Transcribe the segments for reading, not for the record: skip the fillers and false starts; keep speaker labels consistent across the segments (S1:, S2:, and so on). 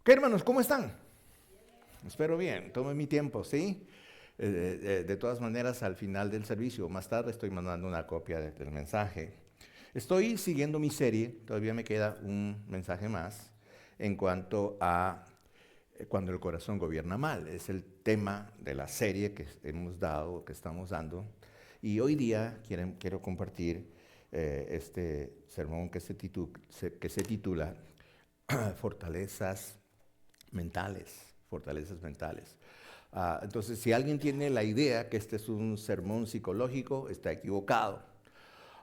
S1: ¿Qué hermanos? ¿Cómo están? Espero bien, tome mi tiempo, ¿sí? De todas maneras, al final del servicio, más tarde, estoy mandando una copia del mensaje. Estoy siguiendo mi serie, todavía me queda un mensaje más, en cuanto a cuando el corazón gobierna mal. Es el tema de la serie que hemos dado, que estamos dando. Y hoy día quiero compartir este sermón que se titula Fortalezas mentales, fortalezas mentales. Entonces, si alguien tiene la idea que este es un sermón psicológico, está equivocado.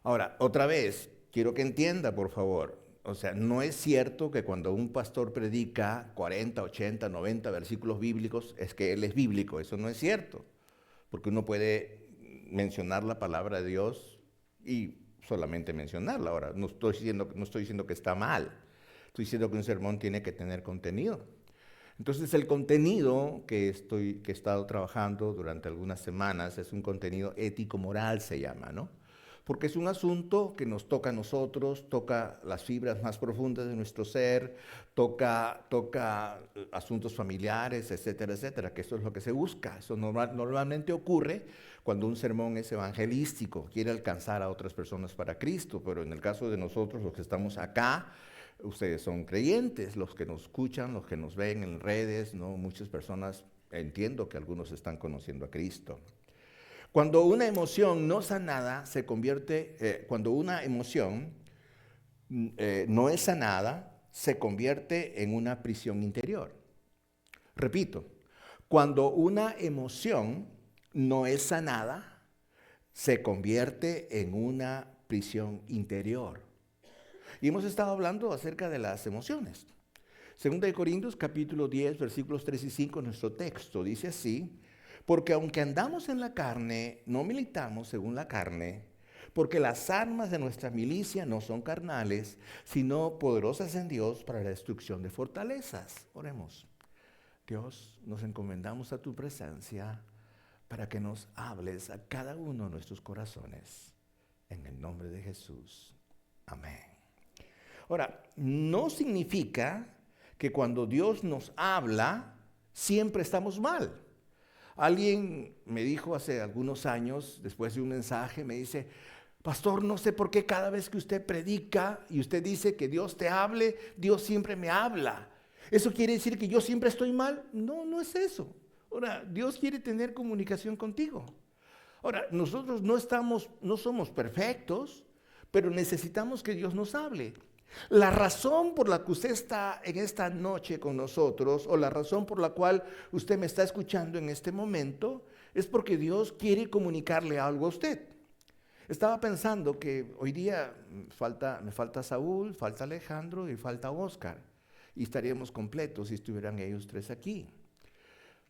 S1: Ahora, otra vez, quiero que entienda, por favor. O sea, no es cierto que cuando un pastor predica 40, 80, 90 versículos bíblicos, es que él es bíblico. Eso no es cierto. Porque uno puede mencionar la palabra de Dios y solamente mencionarla. Ahora, no estoy diciendo que está mal. Estoy diciendo que un sermón tiene que tener contenido. Entonces el contenido que he estado trabajando durante algunas semanas es un contenido ético-moral, se llama, ¿no? Porque es un asunto que nos toca a nosotros, toca las fibras más profundas de nuestro ser, toca asuntos familiares, etcétera, etcétera, que eso es lo que se busca. Eso normalmente ocurre cuando un sermón es evangelístico, quiere alcanzar a otras personas para Cristo, pero en el caso de nosotros, los que estamos acá, ustedes son creyentes, los que nos escuchan, los que nos ven en redes, ¿no? Muchas personas, entiendo que algunos están conociendo a Cristo. Cuando una emoción no sanada se convierte, cuando una emoción no es sanada, se convierte en una prisión interior. Repito, cuando una emoción no es sanada, se convierte en una prisión interior. Y hemos estado hablando acerca de las emociones. Segunda de Corintios capítulo 10, versículos 3 y 5, nuestro texto dice así: porque aunque andamos en la carne, no militamos según la carne, porque las armas de nuestra milicia no son carnales, sino poderosas en Dios para la destrucción de fortalezas. Oremos. Dios, nos encomendamos a tu presencia para que nos hables a cada uno de nuestros corazones. En el nombre de Jesús. Amén. Ahora, no significa que cuando Dios nos habla, siempre estamos mal. Alguien me dijo hace algunos años, después de un mensaje, me dice: pastor, no sé por qué cada vez que usted predica y usted dice que Dios te hable, Dios siempre me habla. ¿Eso quiere decir que yo siempre estoy mal? No, no es eso. Ahora, Dios quiere tener comunicación contigo. Ahora, nosotros no somos perfectos, pero necesitamos que Dios nos hable. La razón por la que usted está en esta noche con nosotros, o la razón por la cual usted me está escuchando en este momento, es porque Dios quiere comunicarle algo a usted. Estaba pensando que hoy día me falta Saúl, falta Alejandro y falta Oscar. Y estaríamos completos si estuvieran ellos tres aquí.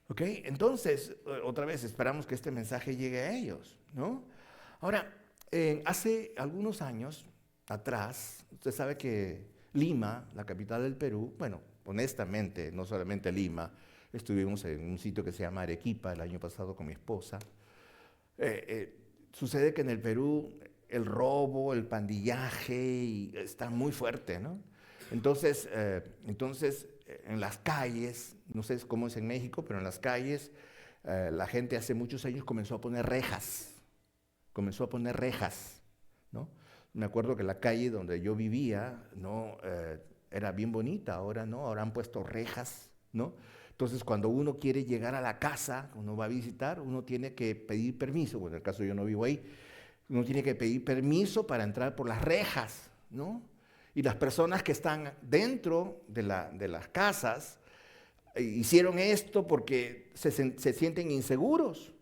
S1: ¿Ok? Entonces, otra vez, esperamos que este mensaje llegue a ellos, ¿no? Ahora, hace algunos años atrás, usted sabe que Lima, la capital del Perú, bueno, honestamente, no solamente Lima, estuvimos en un sitio que se llama Arequipa el año pasado con mi esposa. Sucede que en el Perú el robo, el pandillaje está muy fuerte, ¿no? Entonces, en las calles, no sé cómo es en México, pero en las calles la gente hace muchos años comenzó a poner rejas, ¿no? Me acuerdo que la calle donde yo vivía, ¿no? Era bien bonita, ahora no, ahora han puesto rejas, ¿no? Entonces, cuando uno quiere llegar a la casa, uno va a visitar, uno tiene que pedir permiso. Bueno, en el caso yo no vivo ahí, uno tiene que pedir permiso para entrar por las rejas, ¿no? Y las personas que están dentro de las casas hicieron esto porque se sienten inseguros.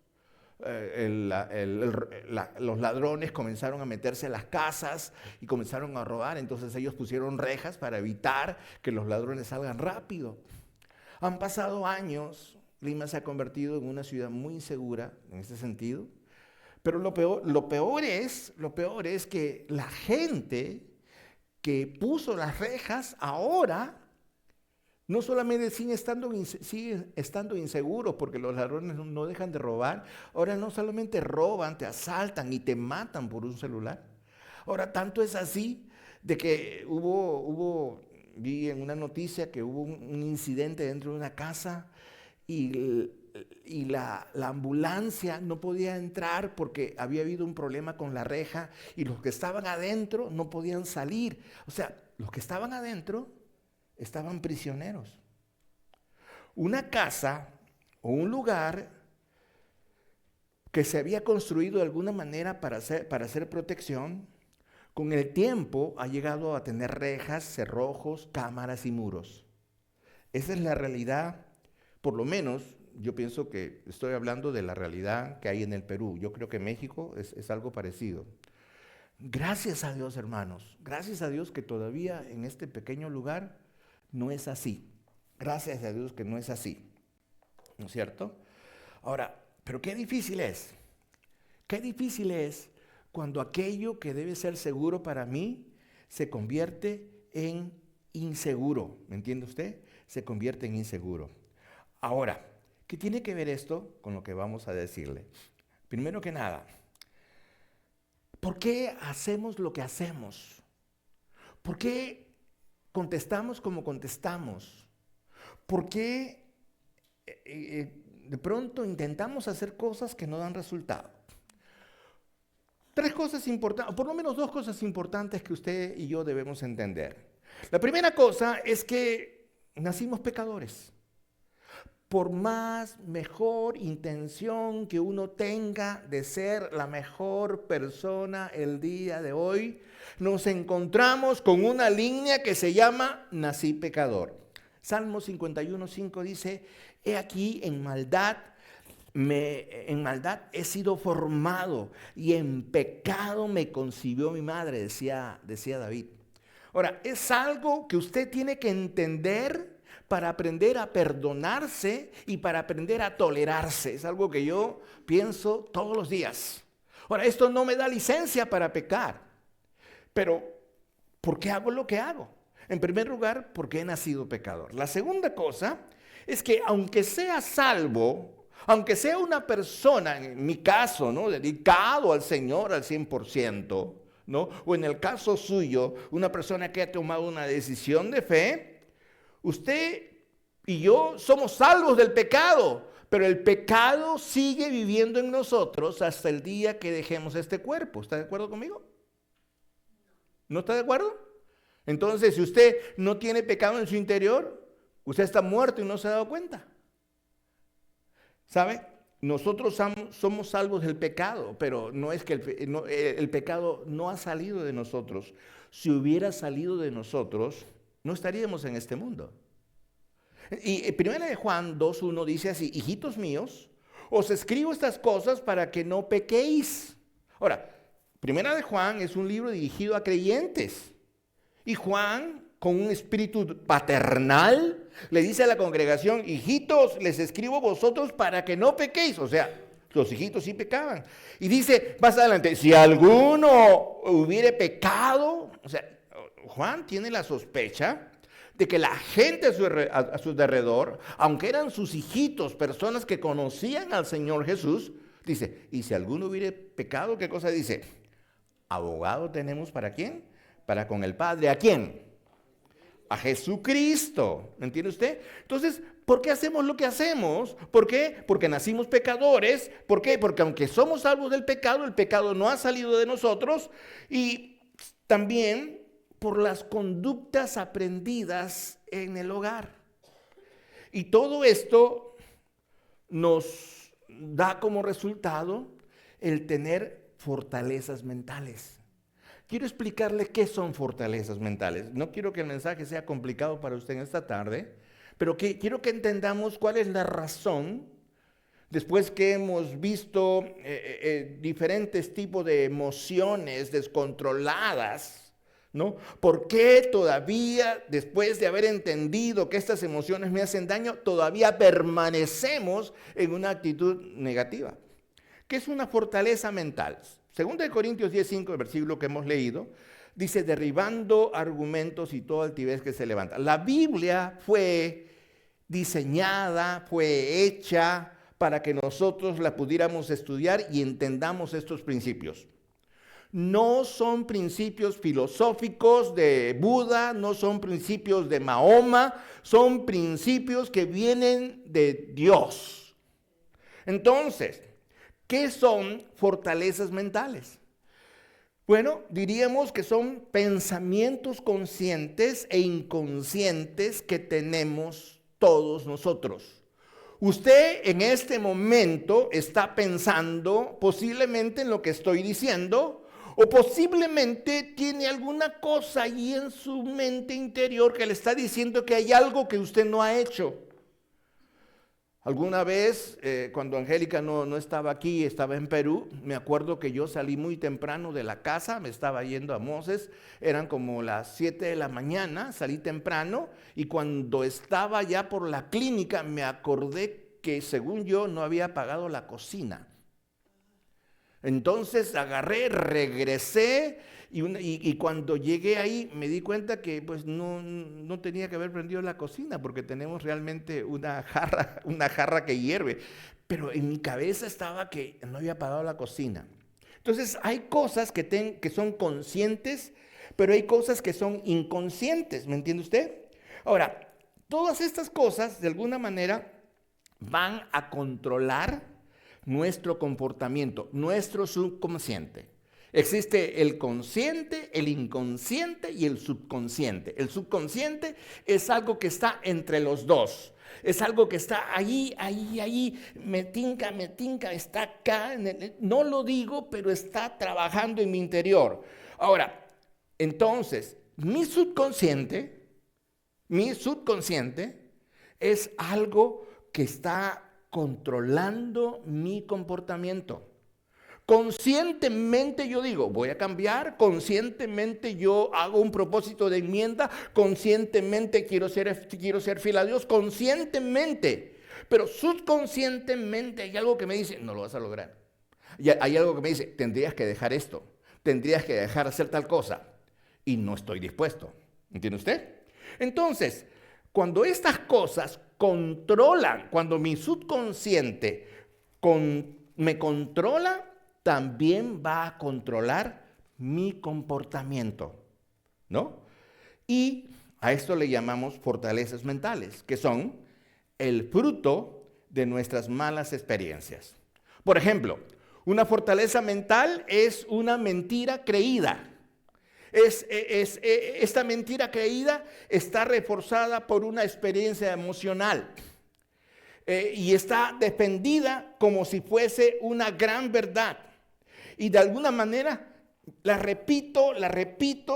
S1: Los ladrones comenzaron a meterse a las casas y comenzaron a robar, entonces ellos pusieron rejas para evitar que los ladrones salgan rápido. Han pasado años, Lima se ha convertido en una ciudad muy insegura en ese sentido, pero lo peor es que la gente que puso las rejas ahora no solamente siguen estando inseguros porque los ladrones no dejan de robar, ahora no solamente roban, te asaltan y te matan por un celular. Ahora, tanto es así de que hubo vi en una noticia que hubo un incidente dentro de una casa y la ambulancia no podía entrar porque había habido un problema con la reja y los que estaban adentro no podían salir. O sea, los que estaban adentro estaban prisioneros. Una casa o un lugar que se había construido de alguna manera para hacer protección, con el tiempo ha llegado a tener rejas, cerrojos, cámaras y muros. Esa es la realidad, por lo menos yo pienso que estoy hablando de la realidad que hay en el Perú. Yo creo que México es algo parecido. Gracias a Dios, hermanos, gracias a Dios que todavía en este pequeño lugar no es así. Gracias a Dios que no es así, ¿no es cierto? Ahora, pero qué difícil es. Qué difícil es cuando aquello que debe ser seguro para mí se convierte en inseguro. ¿Me entiende usted? Se convierte en inseguro. Ahora, ¿qué tiene que ver esto con lo que vamos a decirle? Primero que nada, ¿por qué hacemos lo que hacemos? ¿Por qué contestamos como contestamos? ¿Por qué de pronto intentamos hacer cosas que no dan resultado? Tres cosas importantes, o por lo menos dos cosas importantes que usted y yo debemos entender. La primera cosa es que nacimos pecadores. Por más mejor intención que uno tenga de ser la mejor persona el día de hoy, nos encontramos con una línea que se llama nací pecador. Salmo 51:5 dice, he aquí en maldad he sido formado y en pecado me concibió mi madre, decía David. Ahora, es algo que usted tiene que entender para aprender a perdonarse y para aprender a tolerarse. Es algo que yo pienso todos los días. Ahora, esto no me da licencia para pecar, pero ¿por qué hago lo que hago? En primer lugar, porque he nacido pecador. La segunda cosa es que aunque sea salvo, aunque sea una persona, en mi caso, ¿no?, dedicado al Señor al 100%, ¿no?, o en el caso suyo, una persona que ha tomado una decisión de fe, usted y yo somos salvos del pecado, pero el pecado sigue viviendo en nosotros hasta el día que dejemos este cuerpo. ¿Está de acuerdo conmigo? ¿No está de acuerdo? Entonces, si usted no tiene pecado en su interior, usted está muerto y no se ha dado cuenta. ¿Sabe? Nosotros somos salvos del pecado, pero no es que el pecado no ha salido de nosotros. Si hubiera salido de nosotros, no estaríamos en este mundo. Y 1 de Juan 2:1 dice así, hijitos míos, os escribo estas cosas para que no pequéis. Ahora, 1 de Juan es un libro dirigido a creyentes. Y Juan, con un espíritu paternal, le dice a la congregación, hijitos, les escribo a vosotros para que no pequéis. O sea, los hijitos sí pecaban. Y dice, más adelante, si alguno hubiere pecado, o sea, Juan tiene la sospecha de que la gente a su alrededor, aunque eran sus hijitos, personas que conocían al Señor Jesús, dice, y si alguno hubiere pecado, ¿qué cosa dice? Abogado tenemos ¿para quién? Para con el Padre. ¿A quién? A Jesucristo. ¿Me entiende usted? Entonces, ¿por qué hacemos lo que hacemos? ¿Por qué? Porque nacimos pecadores. ¿Por qué? Porque aunque somos salvos del pecado, el pecado no ha salido de nosotros. Y también por las conductas aprendidas en el hogar. Y todo esto nos da como resultado el tener fortalezas mentales. Quiero explicarle qué son fortalezas mentales. No quiero que el mensaje sea complicado para usted en esta tarde, pero quiero que entendamos cuál es la razón, después que hemos visto diferentes tipos de emociones descontroladas, ¿no? ¿Por qué todavía, después de haber entendido que estas emociones me hacen daño, todavía permanecemos en una actitud negativa? ¿Qué es una fortaleza mental? Según de Corintios 10:5, el versículo que hemos leído, dice, derribando argumentos y toda altivez que se levanta. La Biblia fue diseñada, fue hecha para que nosotros la pudiéramos estudiar y entendamos estos principios. no son principios filosóficos de Buda, no son principios de Mahoma, son principios que vienen de Dios. Entonces, ¿qué son fortalezas mentales? Bueno, diríamos que son pensamientos conscientes e inconscientes que tenemos todos nosotros. Usted en este momento está pensando posiblemente en lo que estoy diciendo, o posiblemente tiene alguna cosa ahí en su mente interior que le está diciendo que hay algo que usted no ha hecho. Alguna vez, cuando Angélica no estaba aquí, estaba en Perú, me acuerdo que yo salí muy temprano de la casa, me estaba yendo a Moses, eran como las 7 de la mañana, salí temprano, y cuando estaba ya por la clínica me acordé que según yo no había apagado la cocina. Entonces agarré, regresé y cuando llegué ahí me di cuenta que pues no tenía que haber prendido la cocina porque tenemos realmente una jarra que hierve. Pero en mi cabeza estaba que no había apagado la cocina. Entonces hay cosas que son conscientes, pero hay cosas que son inconscientes, ¿me entiende usted? Ahora, todas estas cosas de alguna manera van a controlar nuestro comportamiento, nuestro subconsciente. Existe el consciente, el inconsciente y el subconsciente. El subconsciente es algo que está entre los dos. Es algo que está ahí, me tinca, está acá. No lo digo, pero está trabajando en mi interior. Ahora, entonces, mi subconsciente es algo que está controlando mi comportamiento. Conscientemente yo digo, voy a cambiar, conscientemente yo hago un propósito de enmienda, conscientemente quiero ser fiel a Dios, conscientemente, pero subconscientemente hay algo que me dice, no lo vas a lograr. Y hay algo que me dice, tendrías que dejar esto, tendrías que dejar de hacer tal cosa, y no estoy dispuesto. ¿Entiende usted? Entonces, cuando estas cosas controlan, cuando mi subconsciente me controla, también va a controlar mi comportamiento, ¿no? Y a esto le llamamos fortalezas mentales, que son el fruto de nuestras malas experiencias. Por ejemplo, una fortaleza mental es una mentira creída. Esta mentira creída está reforzada por una experiencia emocional y está defendida como si fuese una gran verdad. Y de alguna manera la repito,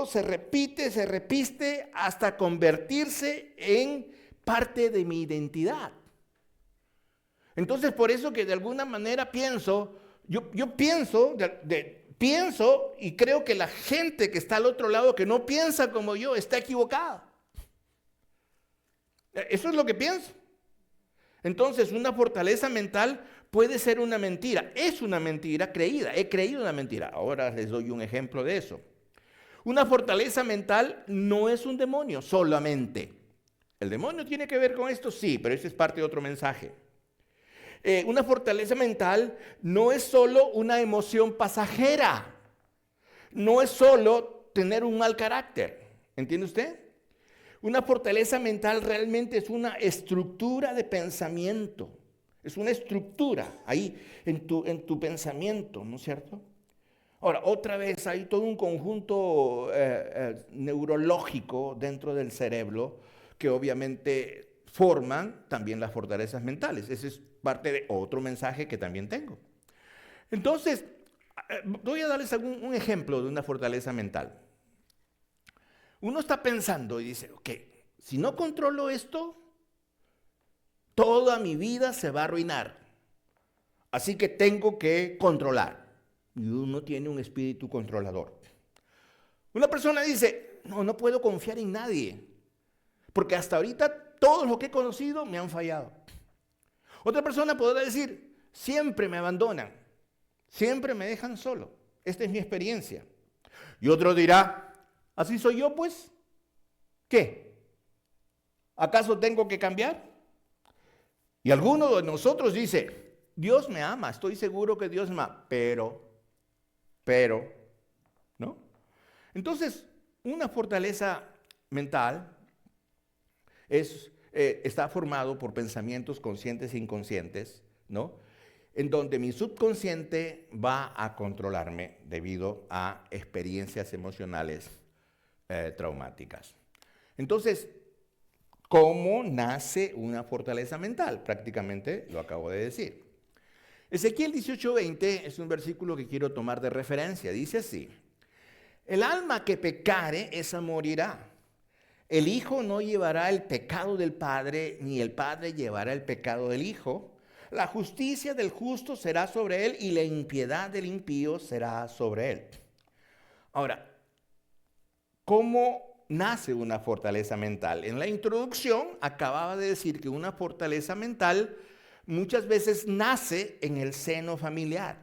S1: se repite hasta convertirse en parte de mi identidad. Entonces, por eso que de alguna manera pienso, yo pienso y creo que la gente que está al otro lado, que no piensa como yo, está equivocada. Eso es lo que pienso. Entonces, una fortaleza mental puede ser una mentira. Es una mentira creída. He creído una mentira. Ahora les doy un ejemplo de eso. Una fortaleza mental no es un demonio solamente. ¿El demonio tiene que ver con esto? Sí, pero eso es parte de otro mensaje. Una fortaleza mental no es solo una emoción pasajera. No es solo tener un mal carácter. ¿Entiende usted? Una fortaleza mental realmente es una estructura de pensamiento. Es una estructura ahí en tu pensamiento, ¿no es cierto? Ahora, otra vez hay todo un conjunto neurológico dentro del cerebro que obviamente forman también las fortalezas mentales. Ese es parte de otro mensaje que también tengo. Entonces, voy a darles un ejemplo de una fortaleza mental. Uno está pensando y dice, ok, si no controlo esto, toda mi vida se va a arruinar. Así que tengo que controlar. Y uno tiene un espíritu controlador. Una persona dice, no puedo confiar en nadie, porque hasta ahorita todos los que he conocido me han fallado. Otra persona podrá decir, siempre me abandonan, siempre me dejan solo. Esta es mi experiencia. Y otro dirá, así soy yo pues. ¿Qué? ¿Acaso tengo que cambiar? Y alguno de nosotros dice, Dios me ama, estoy seguro que Dios me ama, pero, Entonces, una fortaleza mental está formado por pensamientos conscientes e inconscientes, ¿no? En donde mi subconsciente va a controlarme debido a experiencias emocionales traumáticas. Entonces, ¿cómo nace una fortaleza mental? Prácticamente lo acabo de decir. Ezequiel 18:20 es un versículo que quiero tomar de referencia. Dice así: el alma que pecare, esa morirá. El hijo no llevará el pecado del padre, ni el padre llevará el pecado del hijo. La justicia del justo será sobre él y la impiedad del impío será sobre él. Ahora, ¿cómo nace una fortaleza mental? En la introducción acababa de decir que una fortaleza mental muchas veces nace en el seno familiar.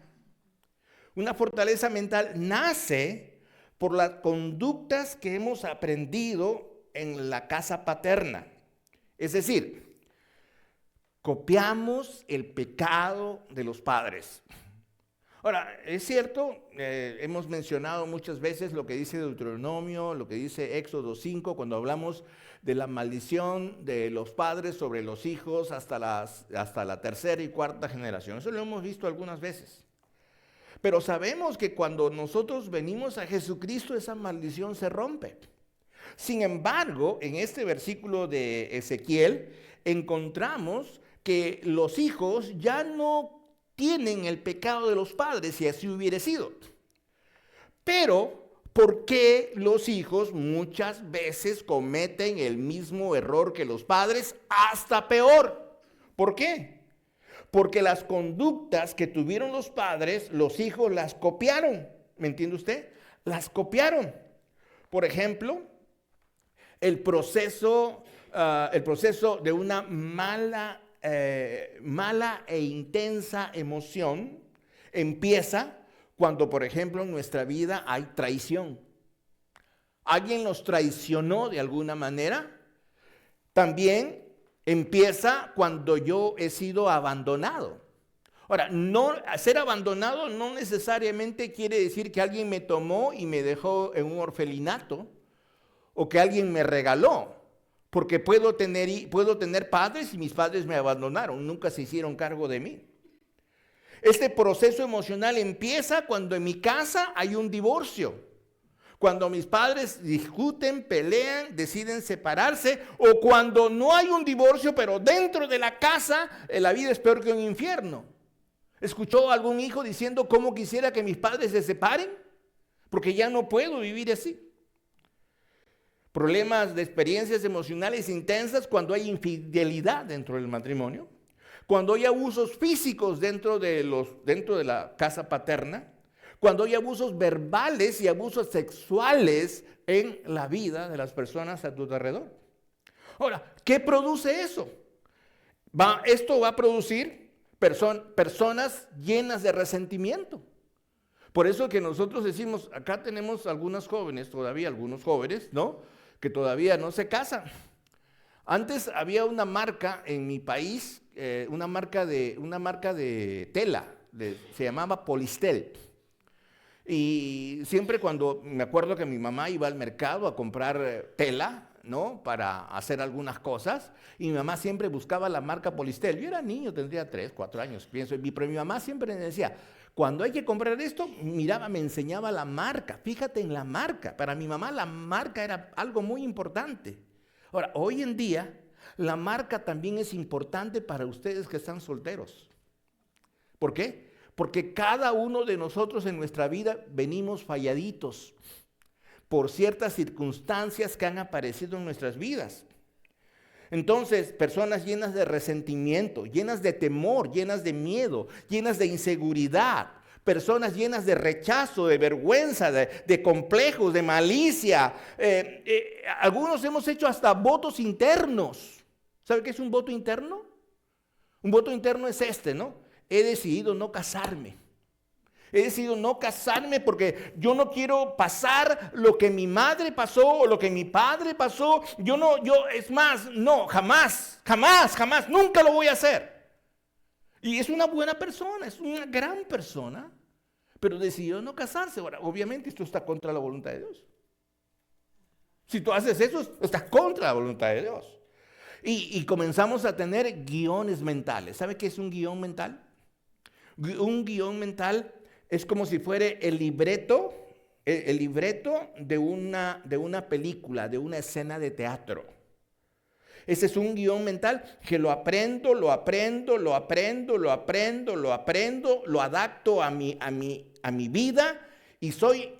S1: Una fortaleza mental nace por las conductas que hemos aprendido en la casa paterna. Es decir, copiamos el pecado de los padres. Ahora, es cierto, hemos mencionado muchas veces lo que dice Deuteronomio, lo que dice Éxodo 5, cuando hablamos de la maldición de los padres sobre los hijos hasta la tercera y cuarta generación. Eso lo hemos visto algunas veces. Pero sabemos que cuando nosotros venimos a Jesucristo, esa maldición se rompe. Sin embargo, en este versículo de Ezequiel, encontramos que los hijos ya no tienen el pecado de los padres, si así hubiera sido. Pero, ¿por qué los hijos muchas veces cometen el mismo error que los padres, hasta peor? ¿Por qué? Porque las conductas que tuvieron los padres, los hijos las copiaron. ¿Me entiende usted? Las copiaron. Por ejemplo, el proceso de una mala e intensa emoción empieza cuando, por ejemplo, en nuestra vida hay traición. Alguien nos traicionó de alguna manera. También empieza cuando yo he sido abandonado. Ahora, ser abandonado no necesariamente quiere decir que alguien me tomó y me dejó en un orfelinato o que alguien me regaló. Porque puedo tener padres y mis padres me abandonaron, nunca se hicieron cargo de mí. Este proceso emocional empieza cuando en mi casa hay un divorcio, cuando mis padres discuten, pelean, deciden separarse, o cuando no hay un divorcio, pero dentro de la casa la vida es peor que un infierno. ¿Escuchó algún hijo diciendo cómo quisiera que mis padres se separen? Porque ya no puedo vivir así. Problemas de experiencias emocionales intensas cuando hay infidelidad dentro del matrimonio, cuando hay abusos físicos dentro de la casa paterna, cuando hay abusos verbales y abusos sexuales en la vida de las personas a tu alrededor. Ahora, ¿qué produce eso? Esto va a producir personas llenas de resentimiento. Por eso que nosotros decimos, acá tenemos algunos jóvenes, ¿no?, que todavía no se casan. Antes había una marca en mi país, una marca de tela, se llamaba Polistel. Y siempre cuando me acuerdo que mi mamá iba al mercado a comprar tela, ¿no?, para hacer algunas cosas, y mi mamá siempre buscaba la marca Polistel. Yo era niño, tendría 3, 4 años, pienso, pero mi mamá siempre me decía, cuando hay que comprar esto, me enseñaba la marca. Fíjate en la marca. Para mi mamá la marca era algo muy importante. Ahora, hoy en día, la marca también es importante para ustedes que están solteros. ¿Por qué? Porque cada uno de nosotros en nuestra vida venimos falladitos por ciertas circunstancias que han aparecido en nuestras vidas. Entonces, personas llenas de resentimiento, llenas de temor, llenas de miedo, llenas de inseguridad, personas llenas de rechazo, de vergüenza, de complejos, de malicia. Algunos hemos hecho hasta votos internos. ¿Sabe qué es un voto interno? Un voto interno es ¿no? He decidido no casarme. He decidido no casarme porque yo no quiero pasar lo que mi madre pasó o lo que mi padre pasó. Jamás, nunca lo voy a hacer. Y es una buena persona, es una gran persona, pero decidió no casarse. Ahora, obviamente esto está contra la voluntad de Dios. Si tú haces eso, estás contra la voluntad de Dios. Y comenzamos a tener guiones mentales. ¿Sabe qué es un guión mental? Un guión mental es como si fuera el libreto de una película, de una escena de teatro. Ese es un guión mental que lo aprendo, lo adapto a mi vida y soy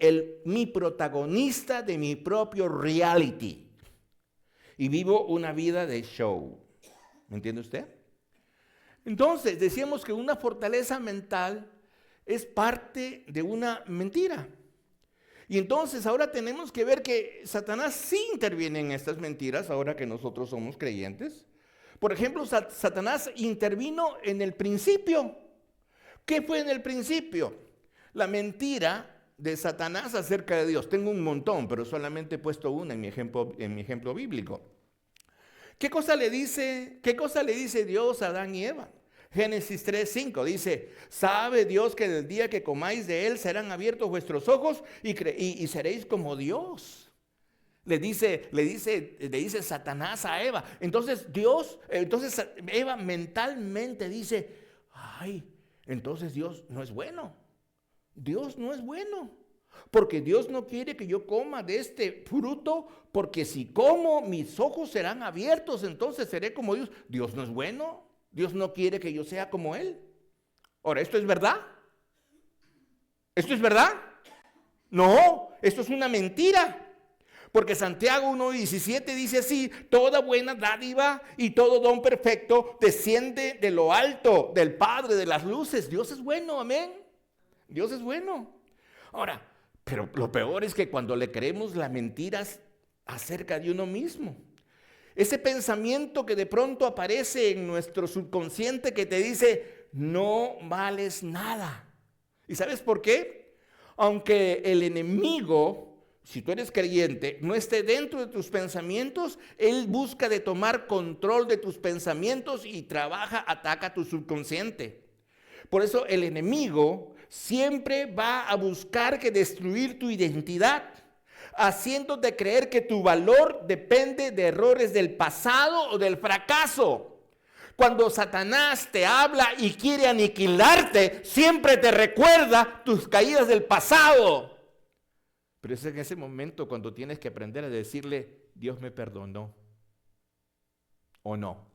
S1: mi protagonista de mi propio reality. Y vivo una vida de show. ¿Me entiende usted? Entonces, decíamos que una fortaleza mental es parte de una mentira. Y entonces ahora tenemos que ver que Satanás sí interviene en estas mentiras, ahora que nosotros somos creyentes. Por ejemplo, Satanás intervino en el principio. ¿Qué fue en el principio? La mentira de Satanás acerca de Dios. Tengo un montón, pero solamente he puesto una en mi ejemplo bíblico. ¿Qué cosa le dice Dios a Adán y Eva? Génesis 3:5 dice, sabe Dios que del día que comáis de él serán abiertos vuestros ojos y seréis como Dios. Le dice Satanás a Eva. Entonces Eva mentalmente dice, ay, entonces Dios no es bueno. Dios no es bueno. Porque Dios no quiere que yo coma de este fruto, porque si como mis ojos serán abiertos, entonces seré como Dios. Dios no es bueno. Dios no quiere que yo sea como Él. Ahora, ¿esto es verdad? ¿Esto es verdad? No, esto es una mentira. Porque Santiago 1:17 dice así, toda buena dádiva y todo don perfecto desciende de lo alto, del Padre de las luces. Dios es bueno, amén. Dios es bueno. Ahora, pero lo peor es que cuando le creemos las mentiras acerca de uno mismo, ese pensamiento que de pronto aparece en nuestro subconsciente que te dice, no vales nada. ¿Y sabes por qué? Aunque el enemigo, si tú eres creyente, no esté dentro de tus pensamientos, él busca de tomar control de tus pensamientos y ataca tu subconsciente. Por eso el enemigo siempre va a buscar que destruir tu identidad, haciéndote creer que tu valor depende de errores del pasado o del fracaso. Cuando Satanás te habla y quiere aniquilarte, siempre te recuerda tus caídas del pasado. Pero es en ese momento cuando tienes que aprender a decirle, Dios me perdonó, ¿o no?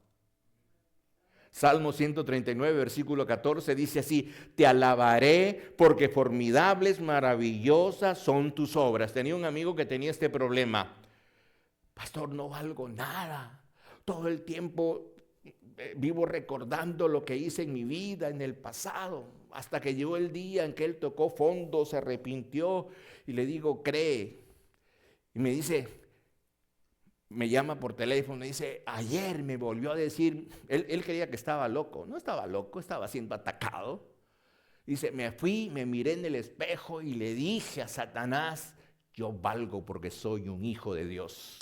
S1: Salmo 139, versículo 14 dice así, te alabaré porque formidables, maravillosas son tus obras. Tenía un amigo que tenía este problema. Pastor, no valgo nada. Todo el tiempo vivo recordando lo que hice en mi vida, en el pasado. Hasta que llegó el día en que él tocó fondo, se arrepintió y le digo, cree. Y me dice, me llama por teléfono y dice, ayer me volvió a decir, él creía que estaba loco. No estaba loco, estaba siendo atacado. Dice, me fui, me miré en el espejo y le dije a Satanás, yo valgo porque soy un hijo de Dios.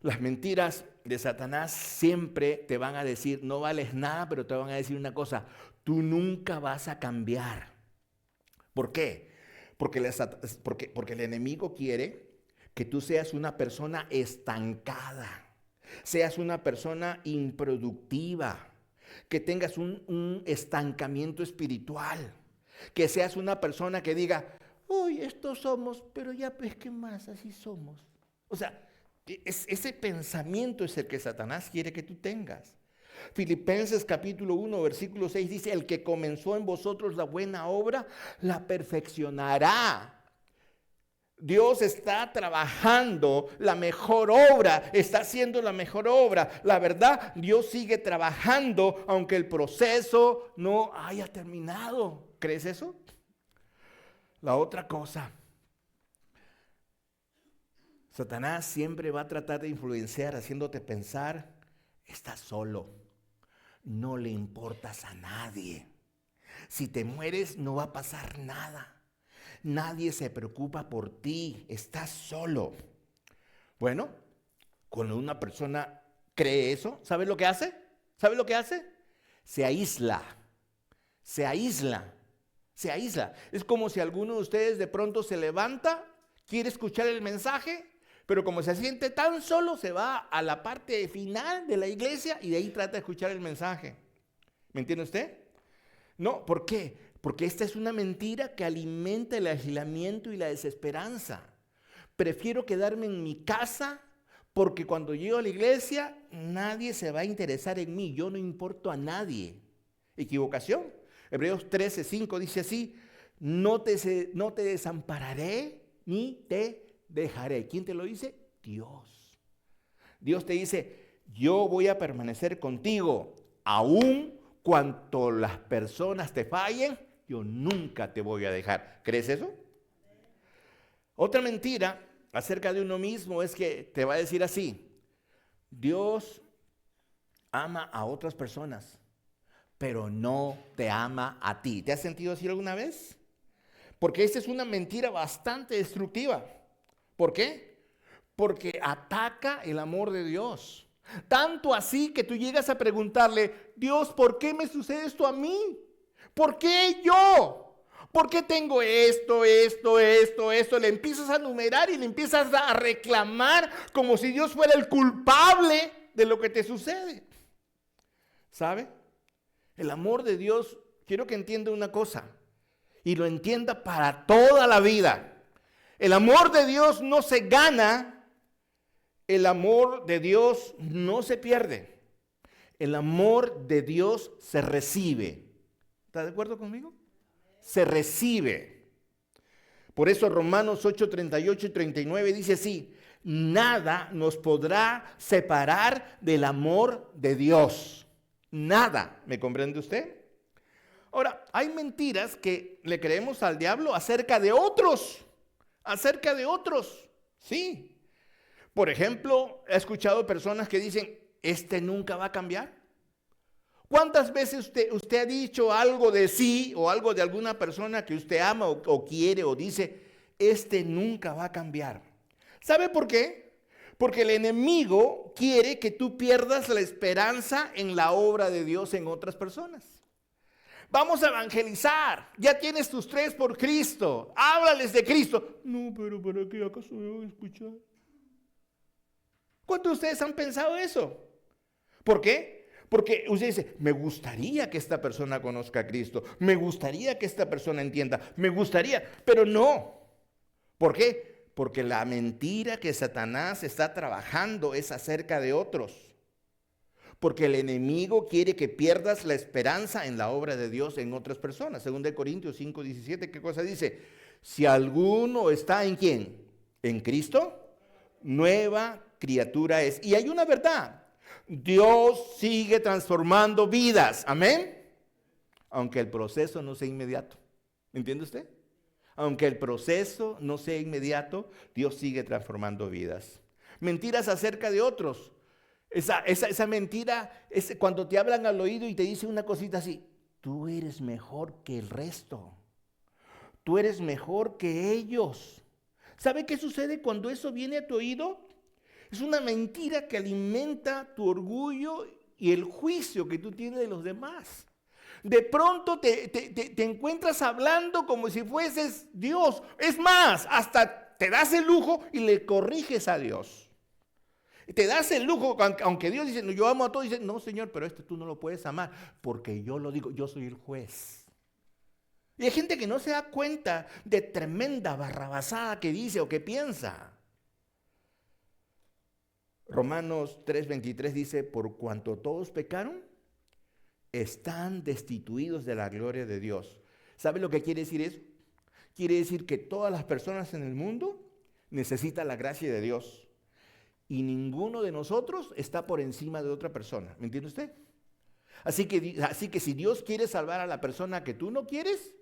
S1: Las mentiras de Satanás siempre te van a decir, no vales nada, pero te van a decir una cosa, tú nunca vas a cambiar. ¿Por qué? Porque el enemigo quiere que tú seas una persona estancada, seas una persona improductiva, que tengas un estancamiento espiritual, que seas una persona que diga, uy, estos somos, pero ya pues, ¿qué más? Así somos. O sea, ese pensamiento es el que Satanás quiere que tú tengas. Filipenses capítulo 1, versículo 6 dice, el que comenzó en vosotros la buena obra, la perfeccionará. Dios está trabajando la mejor obra, está haciendo la mejor obra. La verdad, Dios sigue trabajando aunque el proceso no haya terminado. ¿Crees eso? La otra cosa, Satanás siempre va a tratar de influenciar haciéndote pensar, estás solo, no le importas a nadie. Si te mueres no va a pasar nada. Nadie se preocupa por ti, estás solo. Bueno, cuando una persona cree eso, ¿sabe lo que hace? ¿Sabe lo que hace? Se aísla. Es como si alguno de ustedes de pronto se levanta quiere escuchar el mensaje, pero como se siente tan solo, se va a la parte final de la iglesia y de ahí trata de escuchar el mensaje. ¿Me entiende usted? No, ¿por qué? Porque esta es una mentira que alimenta el aislamiento y la desesperanza. Prefiero quedarme en mi casa porque cuando llego a la iglesia nadie se va a interesar en mí. Yo no importo a nadie. Equivocación. Hebreos 13:5 dice así: no te desampararé ni te dejaré. ¿Quién te lo dice? Dios. Dios te dice: yo voy a permanecer contigo aún cuanto las personas te fallen. Yo nunca te voy a dejar. ¿Crees eso? Otra mentira acerca de uno mismo es que te va a decir así: Dios ama a otras personas, pero no te ama a ti. ¿Te has sentido así alguna vez? Porque esta es una mentira bastante destructiva. ¿Por qué? Porque ataca el amor de Dios. Tanto así que tú llegas a preguntarle: Dios, ¿por qué me sucede esto a mí? ¿Por qué yo? ¿Por qué tengo esto? Le empiezas a enumerar y le empiezas a reclamar como si Dios fuera el culpable de lo que te sucede. ¿Sabe? El amor de Dios, quiero que entienda una cosa y lo entienda para toda la vida. El amor de Dios no se gana, el amor de Dios no se pierde. El amor de Dios se recibe. ¿Está de acuerdo conmigo? Se recibe. Por eso Romanos 8:38 y 39 dice así: nada nos podrá separar del amor de Dios. Nada. ¿Me comprende usted? Ahora, hay mentiras que le creemos al diablo acerca de otros. Acerca de otros. Sí. Por ejemplo, he escuchado personas que dicen: este nunca va a cambiar. ¿Cuántas veces usted ha dicho algo de sí o algo de alguna persona que usted ama o quiere o dice: este nunca va a cambiar? ¿Sabe por qué? Porque el enemigo quiere que tú pierdas la esperanza en la obra de Dios en otras personas. Vamos a evangelizar. Ya tienes tus 3 por Cristo. Háblales de Cristo. No, pero ¿para qué? ¿Acaso me van a escuchar? ¿Cuántos de ustedes han pensado eso? ¿Por qué? Porque usted dice: me gustaría que esta persona conozca a Cristo, me gustaría que esta persona entienda, me gustaría, pero no. ¿Por qué? Porque la mentira que Satanás está trabajando es acerca de otros. Porque el enemigo quiere que pierdas la esperanza en la obra de Dios en otras personas. Según de Corintios 5:17, ¿qué cosa dice? Si alguno está ¿en quién? En Cristo, nueva criatura es. Y hay una verdad: Dios sigue transformando vidas, amén, aunque el proceso no sea inmediato. ¿Entiende usted? Aunque el proceso no sea inmediato, Dios sigue transformando vidas. Mentiras acerca de otros. Esa mentira es cuando te hablan al oído y te dicen una cosita así: tú eres mejor que el resto, tú eres mejor que ellos. ¿Sabe qué sucede cuando eso viene a tu oído? Es una mentira que alimenta tu orgullo y el juicio que tú tienes de los demás. De pronto te encuentras hablando como si fueses Dios. Es más, hasta te das el lujo y le corriges a Dios. Te das el lujo, aunque Dios dice: no, yo amo a todos. Dice: no, Señor, pero tú no lo puedes amar porque yo lo digo, yo soy el juez. Y hay gente que no se da cuenta de tremenda barrabasada que dice o que piensa. Romanos 3:23 dice: por cuanto todos pecaron, están destituidos de la gloria de Dios. ¿Sabe lo que quiere decir eso? Quiere decir que todas las personas en el mundo necesitan la gracia de Dios. Y ninguno de nosotros está por encima de otra persona. ¿Me entiende usted? Así que si Dios quiere salvar a la persona que tú no quieres,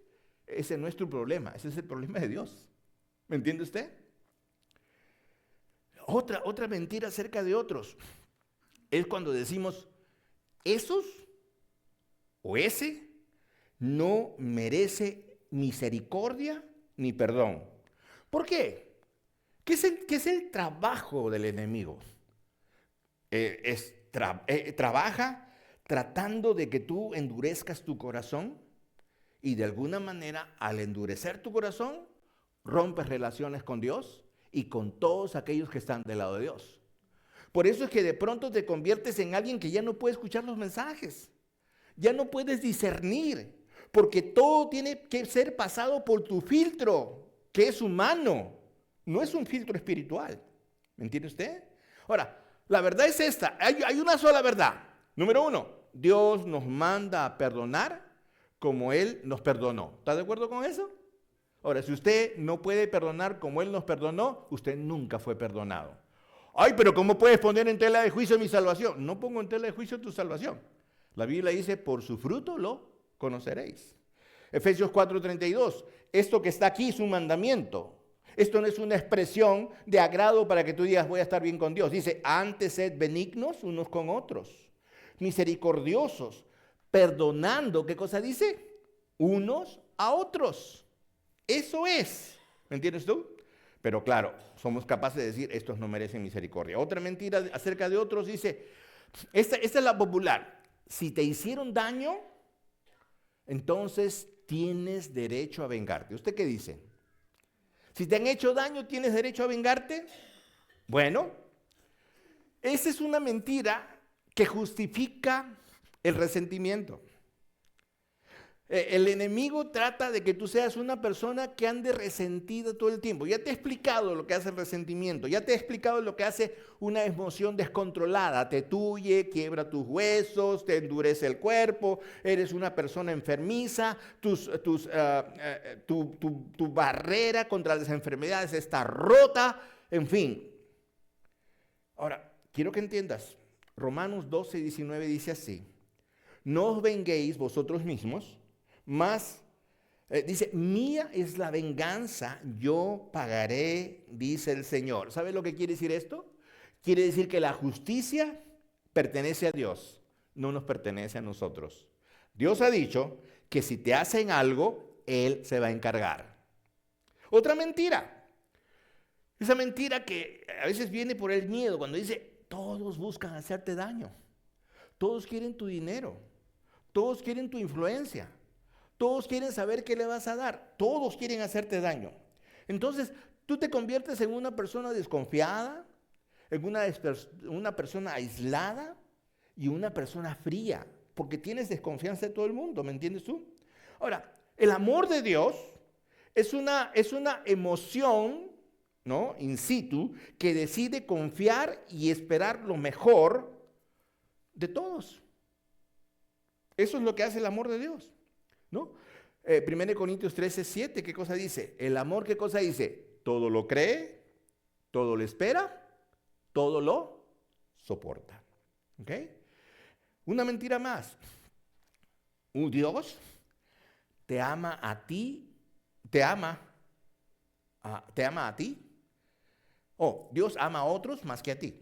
S1: ese no es tu problema, ese es el problema de Dios. ¿Me entiende usted? Otra mentira acerca de otros es cuando decimos: esos o ese no merece misericordia ni perdón. ¿Por qué? ¿Qué es el trabajo del enemigo? Trabaja tratando de que tú endurezcas tu corazón y de alguna manera, al endurecer tu corazón, rompes relaciones con Dios y con todos aquellos que están del lado de Dios. Por eso es que de pronto te conviertes en alguien que ya no puede escuchar los mensajes, ya no puedes discernir, porque todo tiene que ser pasado por tu filtro, que es humano, no es un filtro espiritual. ¿Me entiende usted? Ahora, la verdad es esta, hay una sola verdad. Número 1, Dios nos manda a perdonar como Él nos perdonó. ¿Está de acuerdo con eso? Ahora, si usted no puede perdonar como Él nos perdonó, usted nunca fue perdonado. Ay, pero ¿cómo puedes poner en tela de juicio mi salvación? No pongo en tela de juicio tu salvación. La Biblia dice, por su fruto lo conoceréis. Efesios 4:32, esto que está aquí es un mandamiento. Esto no es una expresión de agrado para que tú digas voy a estar bien con Dios. Dice, antes sed benignos unos con otros, misericordiosos, perdonando, ¿qué cosa dice? Unos a otros. Eso es. ¿Me entiendes tú? Pero claro, somos capaces de decir, estos no merecen misericordia. Otra mentira acerca de otros dice, esta es la popular. Si te hicieron daño, entonces tienes derecho a vengarte. ¿Usted qué dice? Si te han hecho daño, ¿tienes derecho a vengarte? Bueno, esa es una mentira que justifica el resentimiento. El enemigo trata de que tú seas una persona que ande resentida todo el tiempo. Ya te he explicado lo que hace el resentimiento, ya te he explicado lo que hace una emoción descontrolada. Te tuye, quiebra tus huesos, te endurece el cuerpo, eres una persona enfermiza, tu barrera contra las enfermedades está rota, en fin. Ahora, quiero que entiendas, Romanos 12:19 dice así, no os venguéis vosotros mismos, más, dice, mía es la venganza, yo pagaré, dice el Señor. ¿Sabe lo que quiere decir esto? Quiere decir que la justicia pertenece a Dios, no nos pertenece a nosotros. Dios ha dicho que si te hacen algo, Él se va a encargar. Otra mentira. Esa mentira que a veces viene por el miedo, cuando dice, todos buscan hacerte daño. Todos quieren tu dinero. Todos quieren tu influencia. Todos quieren saber qué le vas a dar. Todos quieren hacerte daño. Entonces, tú te conviertes en una persona desconfiada, en una persona aislada y una persona fría, porque tienes desconfianza de todo el mundo, ¿me entiendes tú? Ahora, el amor de Dios es una emoción, ¿no? In situ, que decide confiar y esperar lo mejor de todos. Eso es lo que hace el amor de Dios, ¿no? 1 Corintios 13:7, ¿qué cosa dice? El amor, ¿qué cosa dice? Todo lo cree, todo lo espera, todo lo soporta. ¿Ok? Una mentira más. Un Dios te ama a ti, te ama a ti. Oh, Dios ama a otros más que a ti.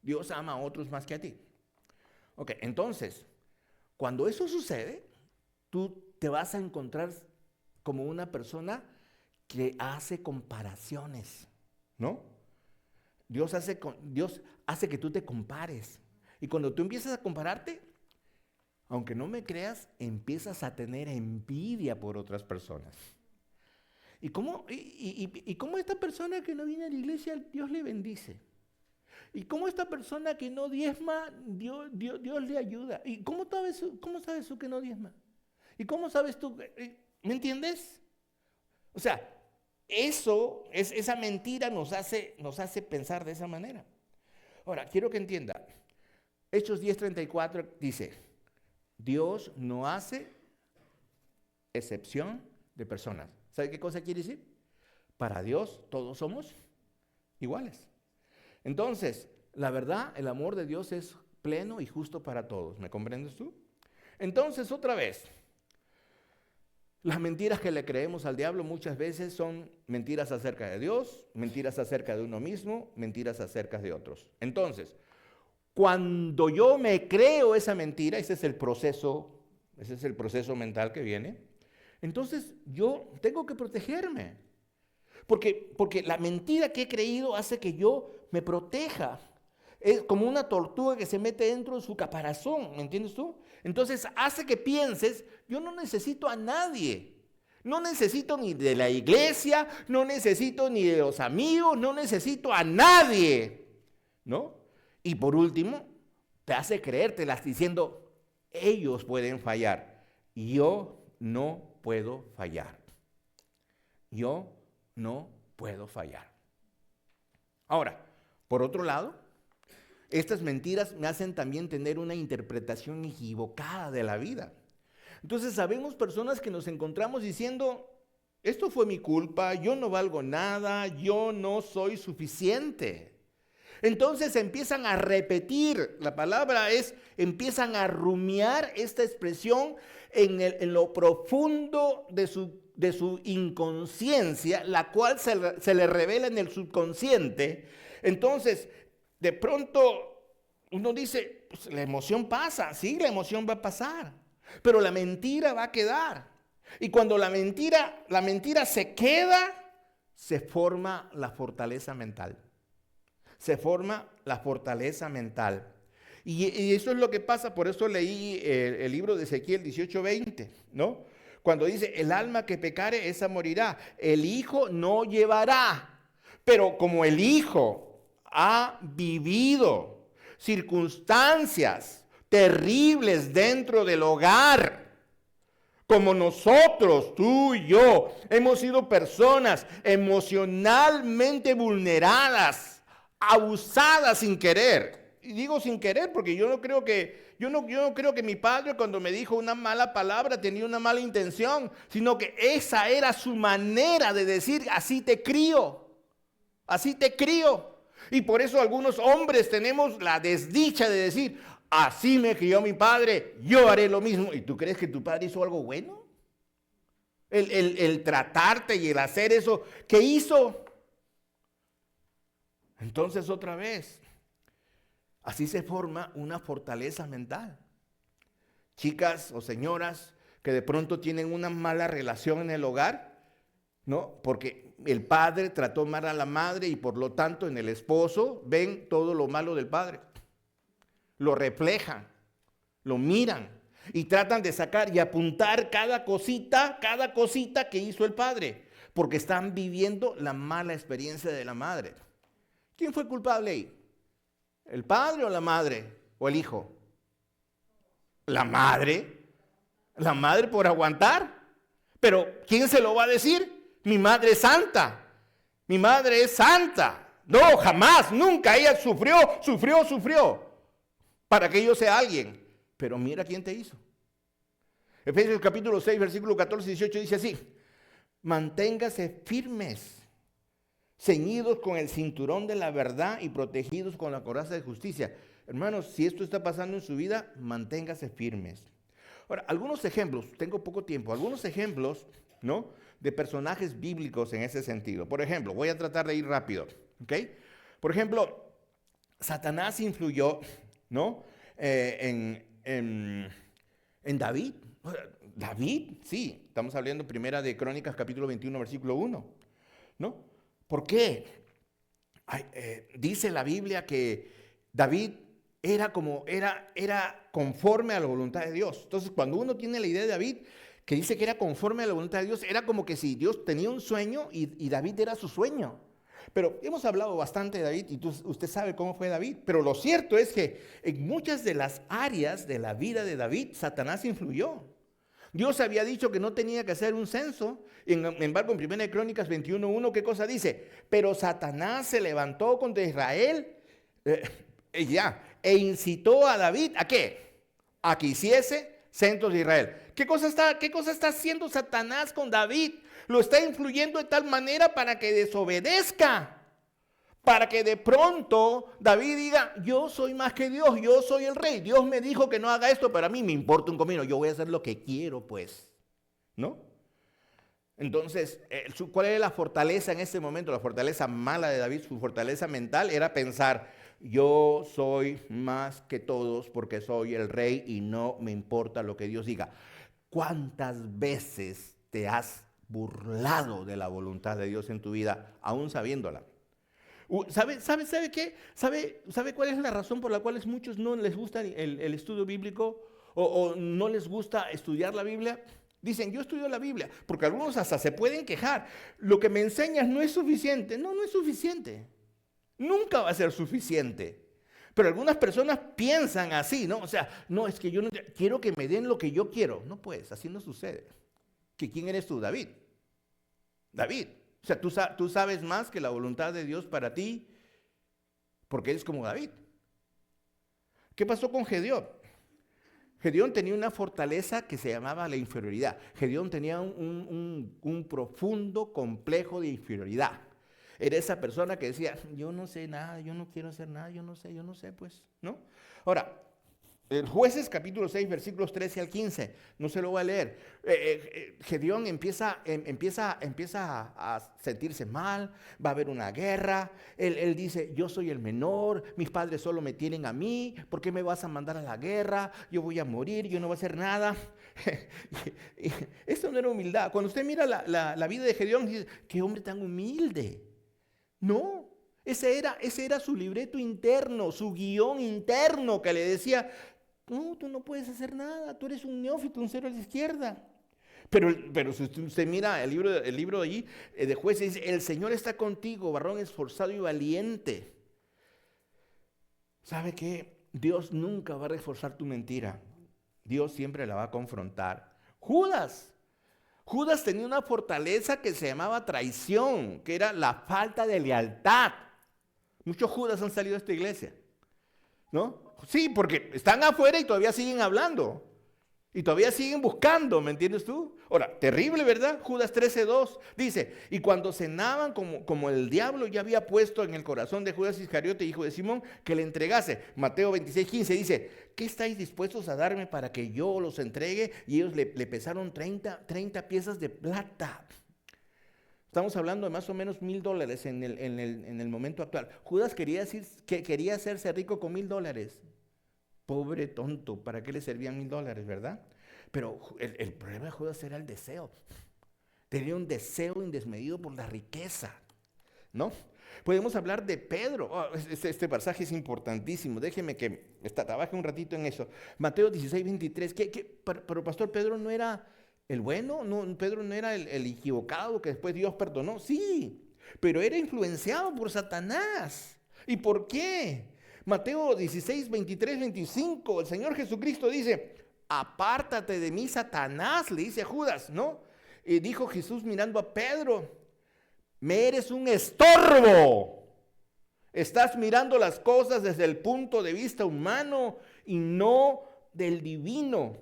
S1: Dios ama a otros más que a ti. Ok, entonces, cuando eso sucede, tú te vas a encontrar como una persona que hace comparaciones, ¿no? Dios hace que tú te compares. Y cuando tú empiezas a compararte, aunque no me creas, empiezas a tener envidia por otras personas. ¿Y cómo esta persona que no viene a la iglesia, Dios le bendice? ¿Y cómo esta persona que no diezma, Dios le ayuda? ¿Y cómo sabes tú que no diezma? ¿Y cómo sabes tú? ¿Me entiendes? O sea, esa mentira nos hace pensar de esa manera. Ahora, quiero que entienda. Hechos 10:34 dice, Dios no hace excepción de personas. ¿Sabe qué cosa quiere decir? Para Dios todos somos iguales. Entonces, la verdad, el amor de Dios es pleno y justo para todos. ¿Me comprendes tú? Entonces, otra vez, las mentiras que le creemos al diablo muchas veces son mentiras acerca de Dios, mentiras acerca de uno mismo, mentiras acerca de otros. Entonces, cuando yo me creo esa mentira, ese es el proceso mental que viene, entonces yo tengo que protegerme. Porque la mentira que he creído hace que yo me proteja. Es como una tortuga que se mete dentro de su caparazón, ¿me entiendes tú? Entonces hace que pienses, yo no necesito a nadie. No necesito ni de la iglesia, no necesito ni de los amigos, no necesito a nadie, ¿no? Y por último, te hace creértelas diciendo, ellos pueden fallar, yo no puedo fallar. Yo no puedo fallar. Ahora, por otro lado, estas mentiras me hacen también tener una interpretación equivocada de la vida. Entonces, sabemos personas que nos encontramos diciendo, esto fue mi culpa, yo no valgo nada, yo no soy suficiente. Entonces empiezan a repetir, la palabra es, empiezan a rumiar esta expresión en lo profundo de su inconsciencia, la cual se le revela en el subconsciente. Entonces, de pronto uno dice, pues, la emoción pasa, sí, la emoción va a pasar, pero la mentira va a quedar. Y cuando la mentira se queda, se forma la fortaleza mental. Se forma la fortaleza mental. Y eso es lo que pasa, por eso leí el libro de Ezequiel 18:20, ¿no? Cuando dice, el alma que pecare, esa morirá. El hijo no llevará. Pero como el hijo ha vivido circunstancias terribles dentro del hogar, como nosotros, tú y yo, hemos sido personas emocionalmente vulneradas, abusadas sin querer. Y digo sin querer porque yo no creo que mi padre, cuando me dijo una mala palabra, tenía una mala intención, sino que esa era su manera de decir, así te crío, así te crío. Y por eso algunos hombres tenemos la desdicha de decir, así me crió mi padre, yo haré lo mismo. ¿Y tú crees que tu padre hizo algo bueno? El tratarte y el hacer eso, ¿qué hizo? Entonces otra vez, así se forma una fortaleza mental. Chicas o señoras que de pronto tienen una mala relación en el hogar, ¿no? Porque el padre trató mal a la madre y por lo tanto en el esposo ven todo lo malo del padre. Lo reflejan, lo miran y tratan de sacar y apuntar cada cosita que hizo el padre, porque están viviendo la mala experiencia de la madre. ¿Quién fue culpable ahí? ¿El padre o la madre? ¿O el hijo? La madre. La madre por aguantar. Pero ¿quién se lo va a decir? Mi madre es santa. Mi madre es santa. No, jamás, nunca. Ella sufrió. Para que yo sea alguien. Pero mira quién te hizo. Efesios capítulo 6, versículo 14 y 18 dice así. Manténgase firmes, ceñidos con el cinturón de la verdad y protegidos con la coraza de justicia. Hermanos, si esto está pasando en su vida, manténgase firmes. Ahora, algunos ejemplos, tengo poco tiempo, algunos ejemplos, ¿no?, de personajes bíblicos en ese sentido. Por ejemplo, voy a tratar de ir rápido, ¿ok? Por ejemplo, Satanás influyó, ¿no?, en David. David, sí, estamos hablando primera de Crónicas capítulo 21, versículo 1, ¿no? ¿Por qué? Dice la Biblia que David era conforme a la voluntad de Dios. Entonces, cuando uno tiene la idea de David, que dice que era conforme a la voluntad de Dios, era como que si Dios tenía un sueño y David era su sueño. Pero hemos hablado bastante de David y usted sabe cómo fue David. Pero lo cierto es que en muchas de las áreas de la vida de David, Satanás influyó. Dios había dicho que no tenía que hacer un censo. En embargo, en 1 Crónicas 21:1, ¿qué cosa dice? Pero Satanás se levantó contra Israel e incitó a David, ¿a qué? A que hiciese censos de Israel. ¿Qué cosa está haciendo Satanás con David? Lo está influyendo de tal manera para que desobedezca. Para que de pronto David diga, yo soy más que Dios, yo soy el rey. Dios me dijo que no haga esto, pero a mí me importa un comino. Yo voy a hacer lo que quiero, pues. ¿No? Entonces, ¿cuál era la fortaleza en ese momento? La fortaleza mala de David, su fortaleza mental era pensar, yo soy más que todos porque soy el rey y no me importa lo que Dios diga. ¿Cuántas veces te has burlado de la voluntad de Dios en tu vida, aún sabiéndola? ¿Sabe qué? ¿Sabe cuál es la razón por la cual a muchos no les gusta el estudio bíblico o no les gusta estudiar la Biblia? Dicen, yo estudio la Biblia, porque algunos hasta se pueden quejar. Lo que me enseñas no es suficiente. No, no es suficiente. Nunca va a ser suficiente. Pero algunas personas piensan así, ¿no? O sea, no, es que yo no quiero que me den lo que yo quiero. No puedes, así no sucede. ¿Que quién eres tú? David. David. O sea, tú sabes más que la voluntad de Dios para ti porque eres como David. ¿Qué pasó con Gedeón? Gedeón tenía una fortaleza que se llamaba la inferioridad. Gedeón tenía un profundo complejo de inferioridad. Era esa persona que decía, yo no sé nada, yo no quiero hacer nada, yo no sé, pues, ¿no? Ahora, en Jueces capítulo 6, versículos 13 al 15, no se lo voy a leer. Gedeón empieza a sentirse mal, va a haber una guerra. Él dice, yo soy el menor, mis padres solo me tienen a mí, ¿por qué me vas a mandar a la guerra? Yo voy a morir, yo no voy a hacer nada. Esto no era humildad. Cuando usted mira la vida de Gedeón, dice, qué hombre tan humilde. No, ese era su libreto interno, su guión interno que le decía, no, tú no puedes hacer nada, tú eres un neófito, un cero a la izquierda. Pero si usted mira el libro allí de Jueces, dice, el Señor está contigo, varón esforzado y valiente. ¿Sabe qué? Dios nunca va a reforzar tu mentira. Dios siempre la va a confrontar. Judas tenía una fortaleza que se llamaba traición, que era la falta de lealtad. Muchos Judas han salido de esta iglesia, ¿no? Sí, porque están afuera y todavía siguen hablando. Y todavía siguen buscando, ¿me entiendes tú? Ahora, terrible, ¿verdad? Judas 13:2 dice, y cuando cenaban, como el diablo ya había puesto en el corazón de Judas Iscariote, hijo de Simón, que le entregase. Mateo 26:15 dice, ¿qué estáis dispuestos a darme para que yo los entregue? Y ellos le pesaron 30 piezas de plata. Estamos hablando de más o menos $1,000 en el momento actual. Judas quería hacerse rico con $1,000. Pobre tonto, ¿para qué le servían $1,000, verdad? Pero el problema de Judas era el deseo. Tenía un deseo indesmedido por la riqueza, ¿no? Podemos hablar de Pedro. Este pasaje es importantísimo. Déjeme que trabaje un ratito en eso. Mateo 16:23. Pero pastor, Pedro no era el bueno, no, Pedro no era el equivocado que después Dios perdonó. Sí, pero era influenciado por Satanás. ¿Y por qué? Mateo 16:23-25, el Señor Jesucristo dice, apártate de mí, Satanás, le dice a Judas, ¿no? Y dijo Jesús mirando a Pedro, me eres un estorbo. Estás mirando las cosas desde el punto de vista humano y no del divino,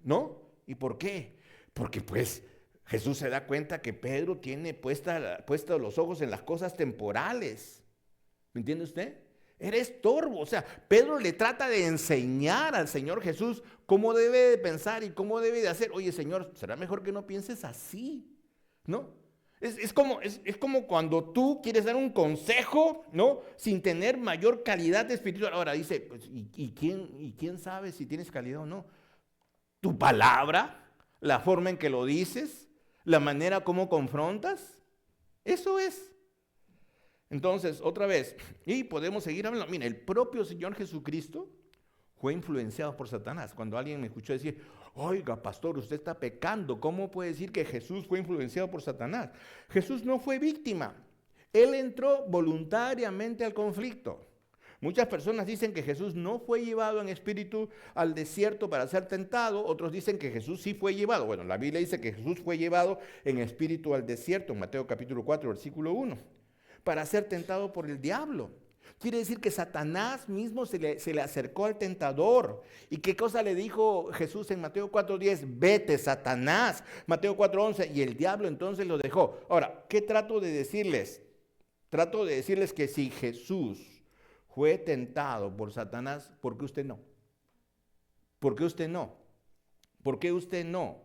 S1: ¿no? ¿Y por qué? Porque pues Jesús se da cuenta que Pedro tiene puestos los ojos en las cosas temporales. ¿Me entiende usted? Era estorbo, o sea, Pedro le trata de enseñar al Señor Jesús cómo debe de pensar y cómo debe de hacer. Oye, Señor, será mejor que no pienses así, ¿no? Es como cuando tú quieres dar un consejo, ¿no? Sin tener mayor calidad espiritual. Ahora dice, pues, ¿y quién sabe si tienes calidad o no? Tu palabra, la forma en que lo dices, la manera como confrontas, eso es. Entonces, otra vez, y podemos seguir hablando. Mira, el propio Señor Jesucristo fue influenciado por Satanás. Cuando alguien me escuchó decir, oiga, pastor, usted está pecando, ¿cómo puede decir que Jesús fue influenciado por Satanás? Jesús no fue víctima. Él entró voluntariamente al conflicto. Muchas personas dicen que Jesús no fue llevado en espíritu al desierto para ser tentado. Otros dicen que Jesús sí fue llevado. Bueno, la Biblia dice que Jesús fue llevado en espíritu al desierto, en Mateo capítulo 4, versículo 1. Para ser tentado por el diablo. Quiere decir que Satanás mismo se le acercó al tentador. ¿Y qué cosa le dijo Jesús en Mateo 4:10? Vete, Satanás. Mateo 4:11. Y el diablo entonces lo dejó. Ahora, ¿qué trato de decirles? Trato de decirles que si Jesús fue tentado por Satanás, ¿por qué usted no? ¿Por qué usted no? ¿Por qué usted no?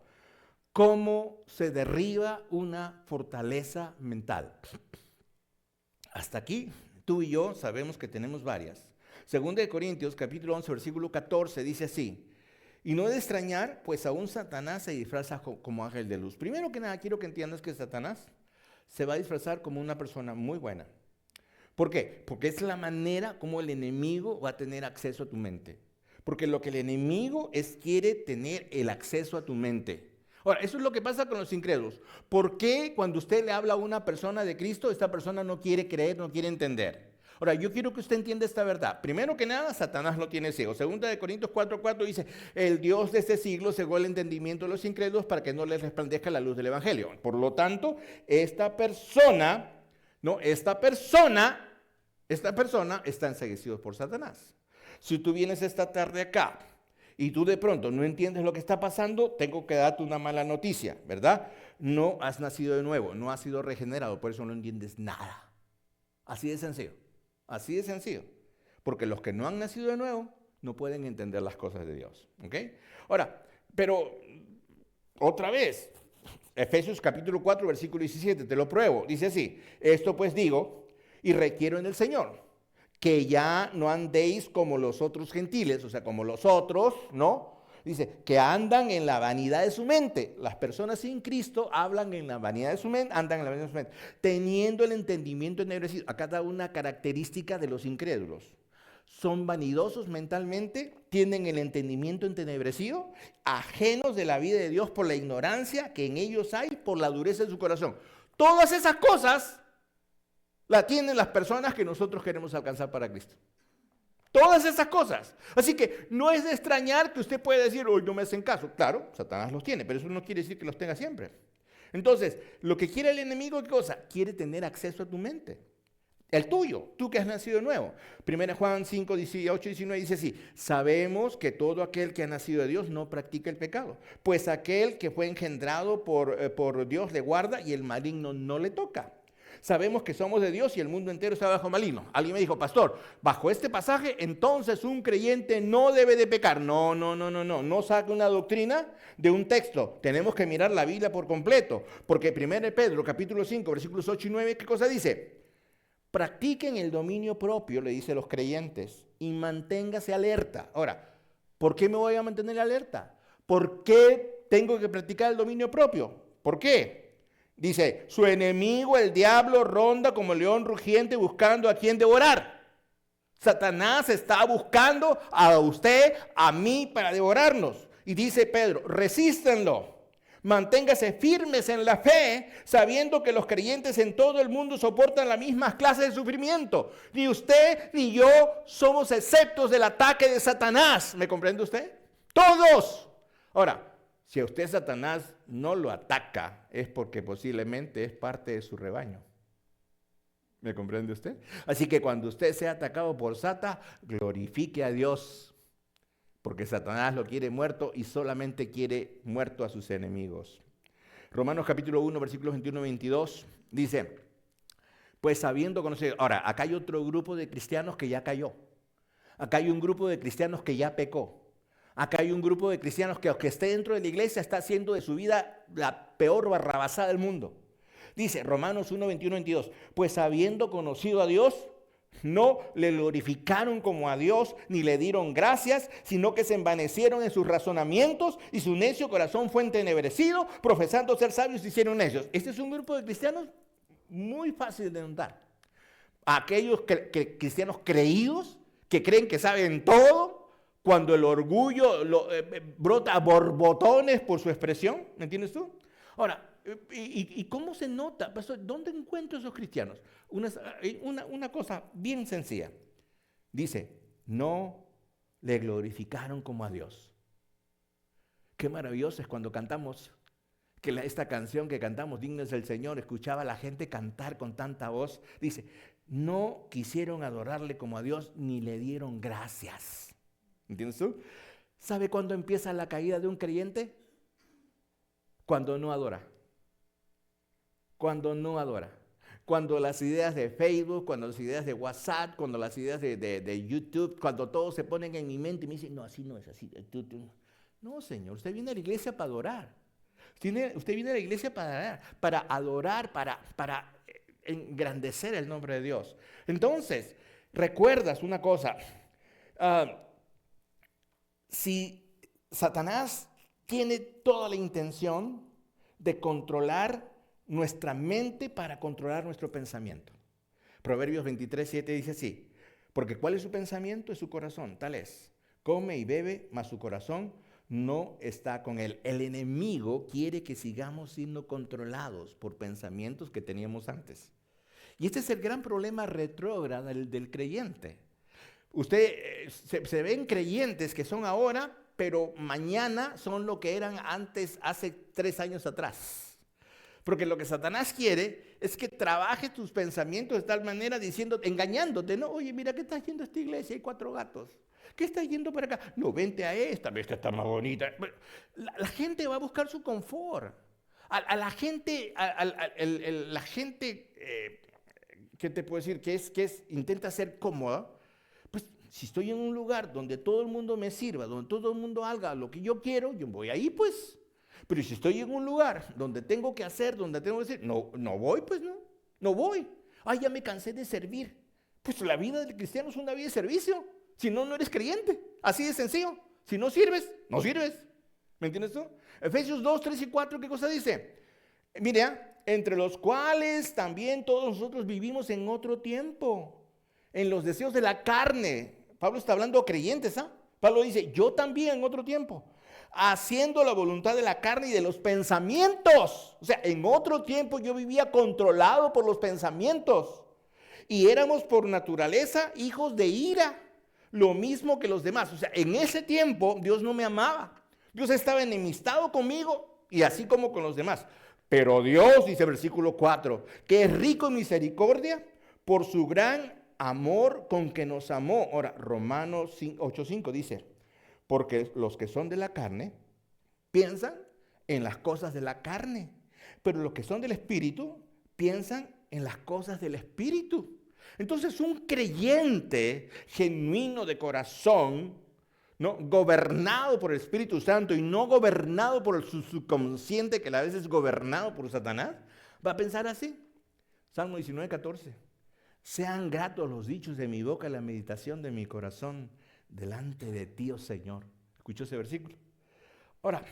S1: ¿Cómo se derriba una fortaleza mental? Hasta aquí, tú y yo sabemos que tenemos varias. Segunda de Corintios, capítulo 11, versículo 14, dice así, y no he de extrañar, pues aún Satanás se disfraza como ángel de luz. Primero que nada, quiero que entiendas que Satanás se va a disfrazar como una persona muy buena. ¿Por qué? Porque es la manera como el enemigo va a tener acceso a tu mente. Porque lo que el enemigo quiere tener el acceso a tu mente. Ahora, eso es lo que pasa con los incrédulos. ¿Por qué cuando usted le habla a una persona de Cristo, esta persona no quiere creer, no quiere entender? Ahora, yo quiero que usted entienda esta verdad. Primero que nada, Satanás lo tiene ciego. Segunda de Corintios 4:4 dice, el Dios de este siglo cegó el entendimiento de los incrédulos para que no les resplandezca la luz del Evangelio. Por lo tanto, esta persona está enseguecido por Satanás. Si tú vienes esta tarde acá y tú de pronto no entiendes lo que está pasando, tengo que darte una mala noticia, ¿verdad? No has nacido de nuevo, no has sido regenerado, por eso no entiendes nada. Así de sencillo, así de sencillo. Porque los que no han nacido de nuevo no pueden entender las cosas de Dios, ¿ok? Ahora, pero otra vez, Efesios capítulo 4, versículo 17, te lo pruebo, dice así, esto pues digo y requiero en el Señor, que ya no andéis como los otros gentiles, o sea, como los otros, ¿no? Dice, que andan en la vanidad de su mente. Las personas sin Cristo hablan en la vanidad de su mente, andan en la vanidad de su mente, teniendo el entendimiento ennegrecido. Acá da una característica de los incrédulos. Son vanidosos mentalmente, tienen el entendimiento entenebrecido, ajenos de la vida de Dios por la ignorancia que en ellos hay, por la dureza de su corazón. Todas esas cosas la tienen las personas que nosotros queremos alcanzar para Cristo. Todas esas cosas. Así que no es de extrañar que usted pueda decir, hoy no me hacen caso. Claro, Satanás los tiene, pero eso no quiere decir que los tenga siempre. Entonces, lo que quiere el enemigo, ¿qué cosa? Quiere tener acceso a tu mente. El tuyo, tú que has nacido de nuevo. 1 Juan 5, 18 y 19 dice así, sabemos que todo aquel que ha nacido de Dios no practica el pecado, pues aquel que fue engendrado por Dios le guarda y el maligno no le toca. Sabemos que somos de Dios y el mundo entero está bajo maligno. Alguien me dijo, pastor, bajo este pasaje, entonces un creyente no debe de pecar. No saque una doctrina de un texto. Tenemos que mirar la Biblia por completo. Porque 1 Pedro, capítulo 5, versículos 8 y 9, ¿qué cosa dice? Practiquen el dominio propio, le dice a los creyentes, y manténgase alerta. Ahora, ¿por qué me voy a mantener alerta? ¿Por qué tengo que practicar el dominio propio? ¿Por qué? Dice, su enemigo, el diablo, ronda como león rugiente buscando a quien devorar. Satanás está buscando a usted, a mí, para devorarnos. Y dice Pedro, resístanlo. Manténgase firmes en la fe, sabiendo que los creyentes en todo el mundo soportan las mismas clases de sufrimiento. Ni usted ni yo somos exceptos del ataque de Satanás. ¿Me comprende usted? Todos. Ahora, si a usted Satanás no lo ataca, es porque posiblemente es parte de su rebaño. ¿Me comprende usted? Así que cuando usted sea atacado por Satanás, glorifique a Dios, porque Satanás lo quiere muerto y solamente quiere muerto a sus enemigos. Romanos capítulo 1, versículos 21 y 22, dice, pues habiendo conocido, ahora, acá hay otro grupo de cristianos que ya cayó. Acá hay un grupo de cristianos que ya pecó. Acá hay un grupo de cristianos que aunque esté dentro de la iglesia está haciendo de su vida la peor barrabasada del mundo. Dice Romanos 1, 21, 22, pues habiendo conocido a Dios, no le glorificaron como a Dios, ni le dieron gracias, sino que se envanecieron en sus razonamientos y su necio corazón fue entenebrecido, profesando ser sabios, se hicieron necios. Este es un grupo de cristianos muy fácil de notar. Aquellos cristianos creídos, que creen que saben todo, cuando el orgullo brota a borbotones por su expresión, ¿me entiendes tú? Ahora, ¿y cómo se nota? ¿Dónde encuentro esos cristianos? Una cosa bien sencilla. Dice, no le glorificaron como a Dios. Qué maravilloso es cuando cantamos, que esta canción que cantamos, Digno es el Señor, escuchaba a la gente cantar con tanta voz. Dice, no quisieron adorarle como a Dios, ni le dieron gracias. ¿Entiendes tú? ¿Sabe cuándo empieza la caída de un creyente? Cuando no adora. Cuando no adora. Cuando las ideas de Facebook, cuando las ideas de WhatsApp, cuando las ideas de YouTube, cuando todos se ponen en mi mente y me dicen, no, así no es, así. No, Señor, usted viene a la iglesia para adorar. Usted viene a la iglesia para adorar, para engrandecer el nombre de Dios. Entonces, recuerdas una cosa. Si Satanás tiene toda la intención de controlar nuestra mente para controlar nuestro pensamiento. Proverbios 23, 7 dice así, porque ¿cuál es su pensamiento? Es su corazón, tal es. Come y bebe, mas su corazón no está con él. El enemigo quiere que sigamos siendo controlados por pensamientos que teníamos antes. Y este es el gran problema retrógrado del creyente. Usted se ven creyentes que son ahora, pero mañana son lo que eran antes, hace 3 años atrás. Porque lo que Satanás quiere es que trabajes tus pensamientos de tal manera engañándote, ¿no? Oye, mira, ¿qué estás yendo a esta iglesia? Hay 4 gatos. ¿Qué estás yendo para acá? No, vente a esta está más bonita. La gente va a buscar su confort. La gente, ¿qué te puedo decir? Intenta ser cómoda. Pues si estoy en un lugar donde todo el mundo me sirva, donde todo el mundo haga lo que yo quiero, yo voy ahí, pues. Pero si estoy en un lugar donde tengo que hacer, donde tengo que decir, no voy, pues no voy. Ay, ya me cansé de servir. Pues la vida del cristiano es una vida de servicio. Si no, no eres creyente. Así de sencillo. Si no sirves, no sirves. ¿Me entiendes tú? Efesios 2, 3 y 4, ¿qué cosa dice? Mira, entre los cuales también todos nosotros vivimos en otro tiempo, en los deseos de la carne. Pablo está hablando a creyentes, ¿ah? Pablo dice, yo también en otro tiempo, haciendo la voluntad de la carne y de los pensamientos. O sea, en otro tiempo yo vivía controlado por los pensamientos. Y éramos por naturaleza hijos de ira, lo mismo que los demás. O sea, en ese tiempo Dios no me amaba. Dios estaba enemistado conmigo y así como con los demás. Pero Dios, dice versículo 4, que es rico en misericordia por su gran amor con que nos amó. Ahora, Romanos 8:5 dice, porque los que son de la carne piensan en las cosas de la carne, pero los que son del Espíritu piensan en las cosas del Espíritu. Entonces un creyente genuino de corazón, ¿no?, gobernado por el Espíritu Santo y no gobernado por su subconsciente, que a veces es gobernado por Satanás, va a pensar así. Salmo 19:14. Sean gratos los dichos de mi boca y la meditación de mi corazón delante de ti, oh Señor. ¿Escuchó ese versículo? Ahora,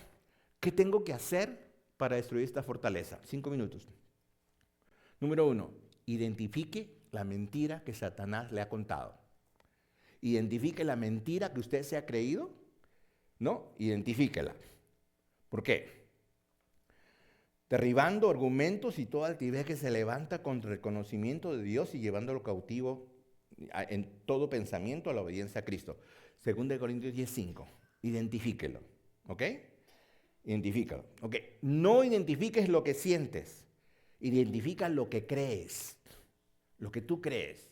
S1: ¿qué tengo que hacer para destruir esta fortaleza? 5 minutos. Número 1, identifique la mentira que Satanás le ha contado. Identifique la mentira que usted se ha creído, ¿no? Identifíquela. ¿Por qué? Derribando argumentos y toda altivez que se levanta contra el conocimiento de Dios y llevándolo cautivo en todo pensamiento a la obediencia a Cristo. 2 Corintios 10:5. Identifíquelo. ¿Ok? Identifícalo. ¿Ok? No identifiques lo que sientes. Identifica lo que crees. Lo que tú crees.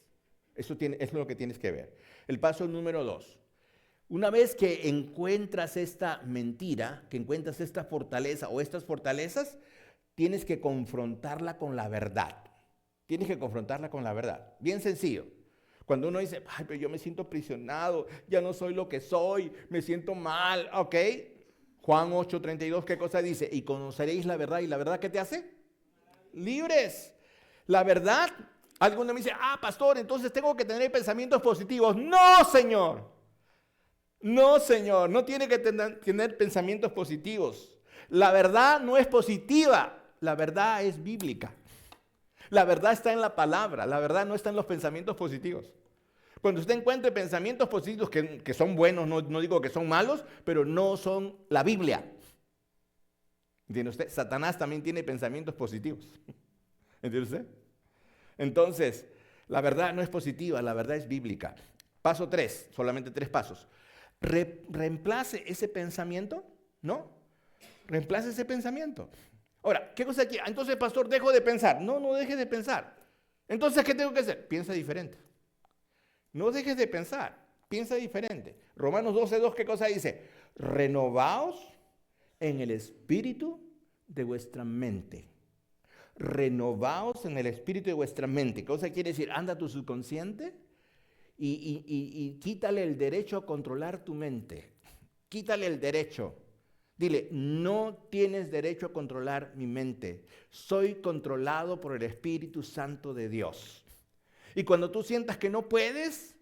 S1: Eso es lo que tienes que ver. El paso número 2. Una vez que encuentras esta mentira, que encuentras esta fortaleza o estas fortalezas, tienes que confrontarla con la verdad. Tienes que confrontarla con la verdad. Bien sencillo. Cuando uno dice, ay, pero yo me siento aprisionado, ya no soy lo que soy, me siento mal, ¿ok? Juan 8:32, ¿qué cosa dice? Y conoceréis la verdad, ¿y la verdad qué te hace? Libres. La verdad, alguno me dice, pastor, entonces tengo que tener pensamientos positivos. No, Señor. No, Señor, no tiene que tener pensamientos positivos. La verdad no es positiva, la verdad es bíblica. La verdad está en la palabra, la verdad no está en los pensamientos positivos. Cuando usted encuentre pensamientos positivos que son buenos, no digo que son malos, pero no son la Biblia. ¿Entiende usted? Satanás también tiene pensamientos positivos. ¿Entiende usted? Entonces, la verdad no es positiva, la verdad es bíblica. Paso 3, solamente 3 pasos. Reemplace ese pensamiento, ¿no? Reemplace ese pensamiento. Ahora, ¿qué cosa aquí? Entonces, pastor, dejo de pensar. No dejes de pensar. Entonces, ¿qué tengo que hacer? Piensa diferente. No dejes de pensar. Piensa diferente. Romanos 12:2, ¿qué cosa dice? Renovaos en el espíritu de vuestra mente. Renovaos en el espíritu de vuestra mente. ¿Qué cosa quiere decir? Anda tu subconsciente y quítale el derecho a controlar tu mente. Quítale el derecho. Dile, no tienes derecho a controlar mi mente. Soy controlado por el Espíritu Santo de Dios. Y cuando tú sientas que no puedes,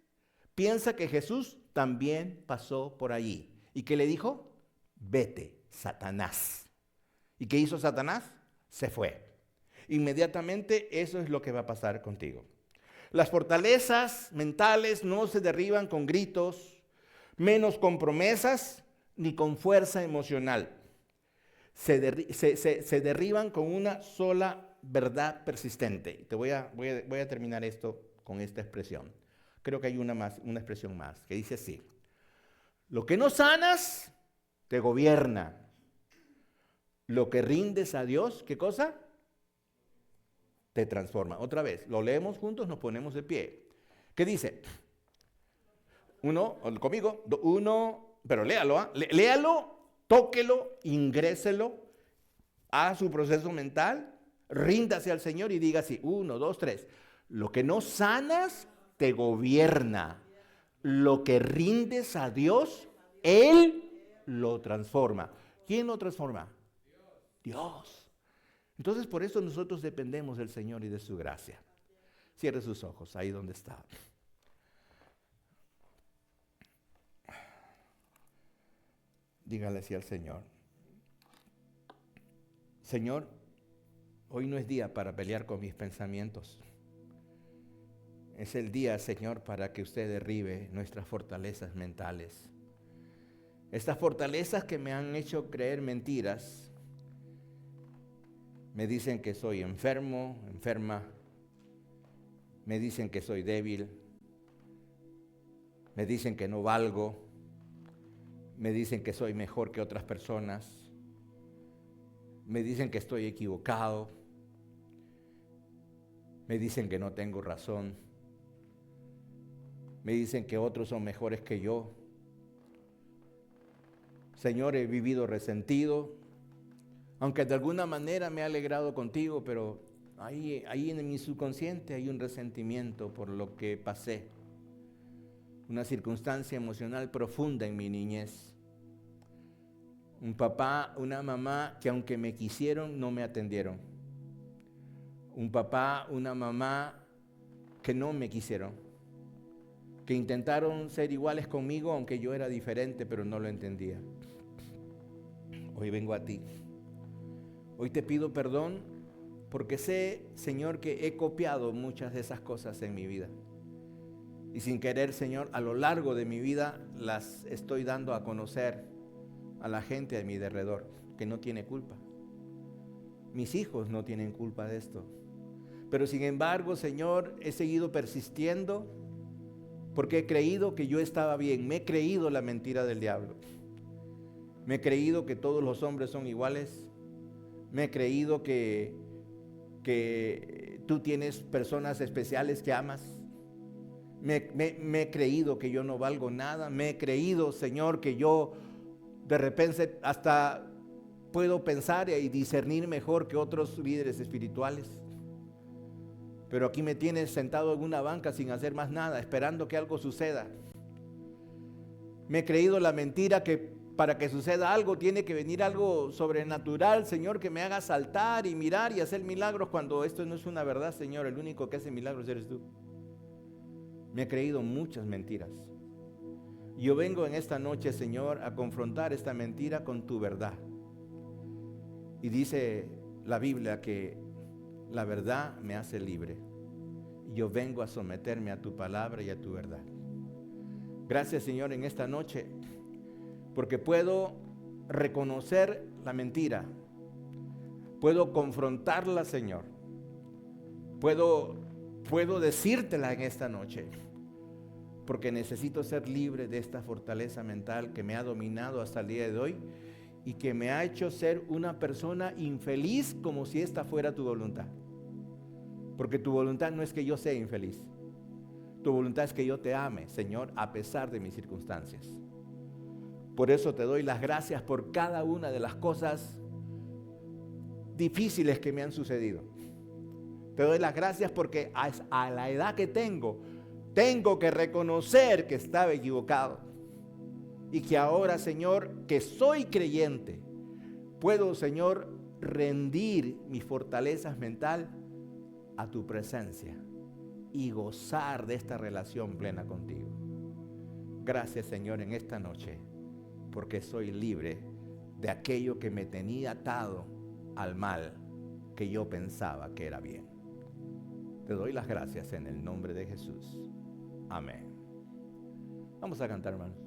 S1: piensa que Jesús también pasó por allí. ¿Y qué le dijo? Vete, Satanás. ¿Y qué hizo Satanás? Se fue. Inmediatamente eso es lo que va a pasar contigo. Las fortalezas mentales no se derriban con gritos, menos con promesas, ni con fuerza emocional. Se derriban con una sola verdad persistente. Voy a terminar esto con esta expresión. Creo que hay una expresión más, que dice así: lo que no sanas, te gobierna. Lo que rindes a Dios, ¿qué cosa? Te transforma. Otra vez, lo leemos juntos, nos ponemos de pie. ¿Qué dice? Uno, conmigo, uno, pero léalo, léalo, tóquelo, ingréselo a su proceso mental, ríndase al Señor y diga así: 1, 2, 3. Lo que no sanas, te gobierna. Lo que rindes a Dios, Él lo transforma. ¿Quién lo transforma? Dios. Entonces, por eso nosotros dependemos del Señor y de su gracia. Cierre sus ojos, ahí donde está. Dígale así al Señor: Señor, hoy no es día para pelear con mis pensamientos. Es el día, Señor, para que usted derribe nuestras fortalezas mentales. Estas fortalezas que me han hecho creer mentiras. Me dicen que soy enfermo, enferma. Me dicen que soy débil. Me dicen que no valgo. Me dicen que soy mejor que otras personas. Me dicen que estoy equivocado. Me dicen que no tengo razón. Me dicen que otros son mejores que yo. Señor, he vivido resentido, aunque de alguna manera me he alegrado contigo, pero ahí en mi subconsciente hay un resentimiento por lo que pasé. Una circunstancia emocional profunda en mi niñez. Un papá, una mamá que aunque me quisieron, no me atendieron. Un papá, una mamá que no me quisieron. Que intentaron ser iguales conmigo, aunque yo era diferente, pero no lo entendía. Hoy vengo a ti. Hoy te pido perdón porque sé, Señor, que he copiado muchas de esas cosas en mi vida. Y sin querer, Señor, a lo largo de mi vida las estoy dando a conocer a la gente a mi alrededor, que no tiene culpa. Mis hijos no tienen culpa de esto. Pero sin embargo, Señor, he seguido persistiendo porque he creído que yo estaba bien. Me he creído la mentira del diablo. Me he creído que todos los hombres son iguales. Me he creído que tú tienes personas especiales que amas. Me he creído que yo no valgo nada. Me he creído, Señor, que yo de repente hasta puedo pensar y discernir mejor que otros líderes espirituales. Pero aquí me tienes sentado en una banca sin hacer más nada, esperando que algo suceda. Me he creído la mentira que para que suceda algo tiene que venir algo sobrenatural, Señor, que me haga saltar y mirar y hacer milagros, cuando esto no es una verdad, Señor. El único que hace milagros eres tú. Me he creído muchas mentiras. Yo vengo en esta noche, Señor, a confrontar esta mentira con tu verdad. Y dice la Biblia que la verdad me hace libre. Yo vengo a someterme a tu palabra y a tu verdad. Gracias, Señor, en esta noche, porque puedo reconocer la mentira. Puedo confrontarla, Señor. Puedo decírtela en esta noche, porque necesito ser libre de esta fortaleza mental que me ha dominado hasta el día de hoy y que me ha hecho ser una persona infeliz, como si esta fuera tu voluntad. Porque tu voluntad no es que yo sea infeliz. Tu voluntad es que yo te ame, Señor, a pesar de mis circunstancias. Por eso te doy las gracias por cada una de las cosas difíciles que me han sucedido. Te doy las gracias porque a la edad que tengo que reconocer que estaba equivocado. Y que ahora, Señor, que soy creyente, puedo, Señor, rendir mis fortalezas mental a tu presencia y gozar de esta relación plena contigo. Gracias, Señor, en esta noche, porque soy libre de aquello que me tenía atado al mal que yo pensaba que era bien. Te doy las gracias en el nombre de Jesús. Amén. Vamos a cantar, hermanos.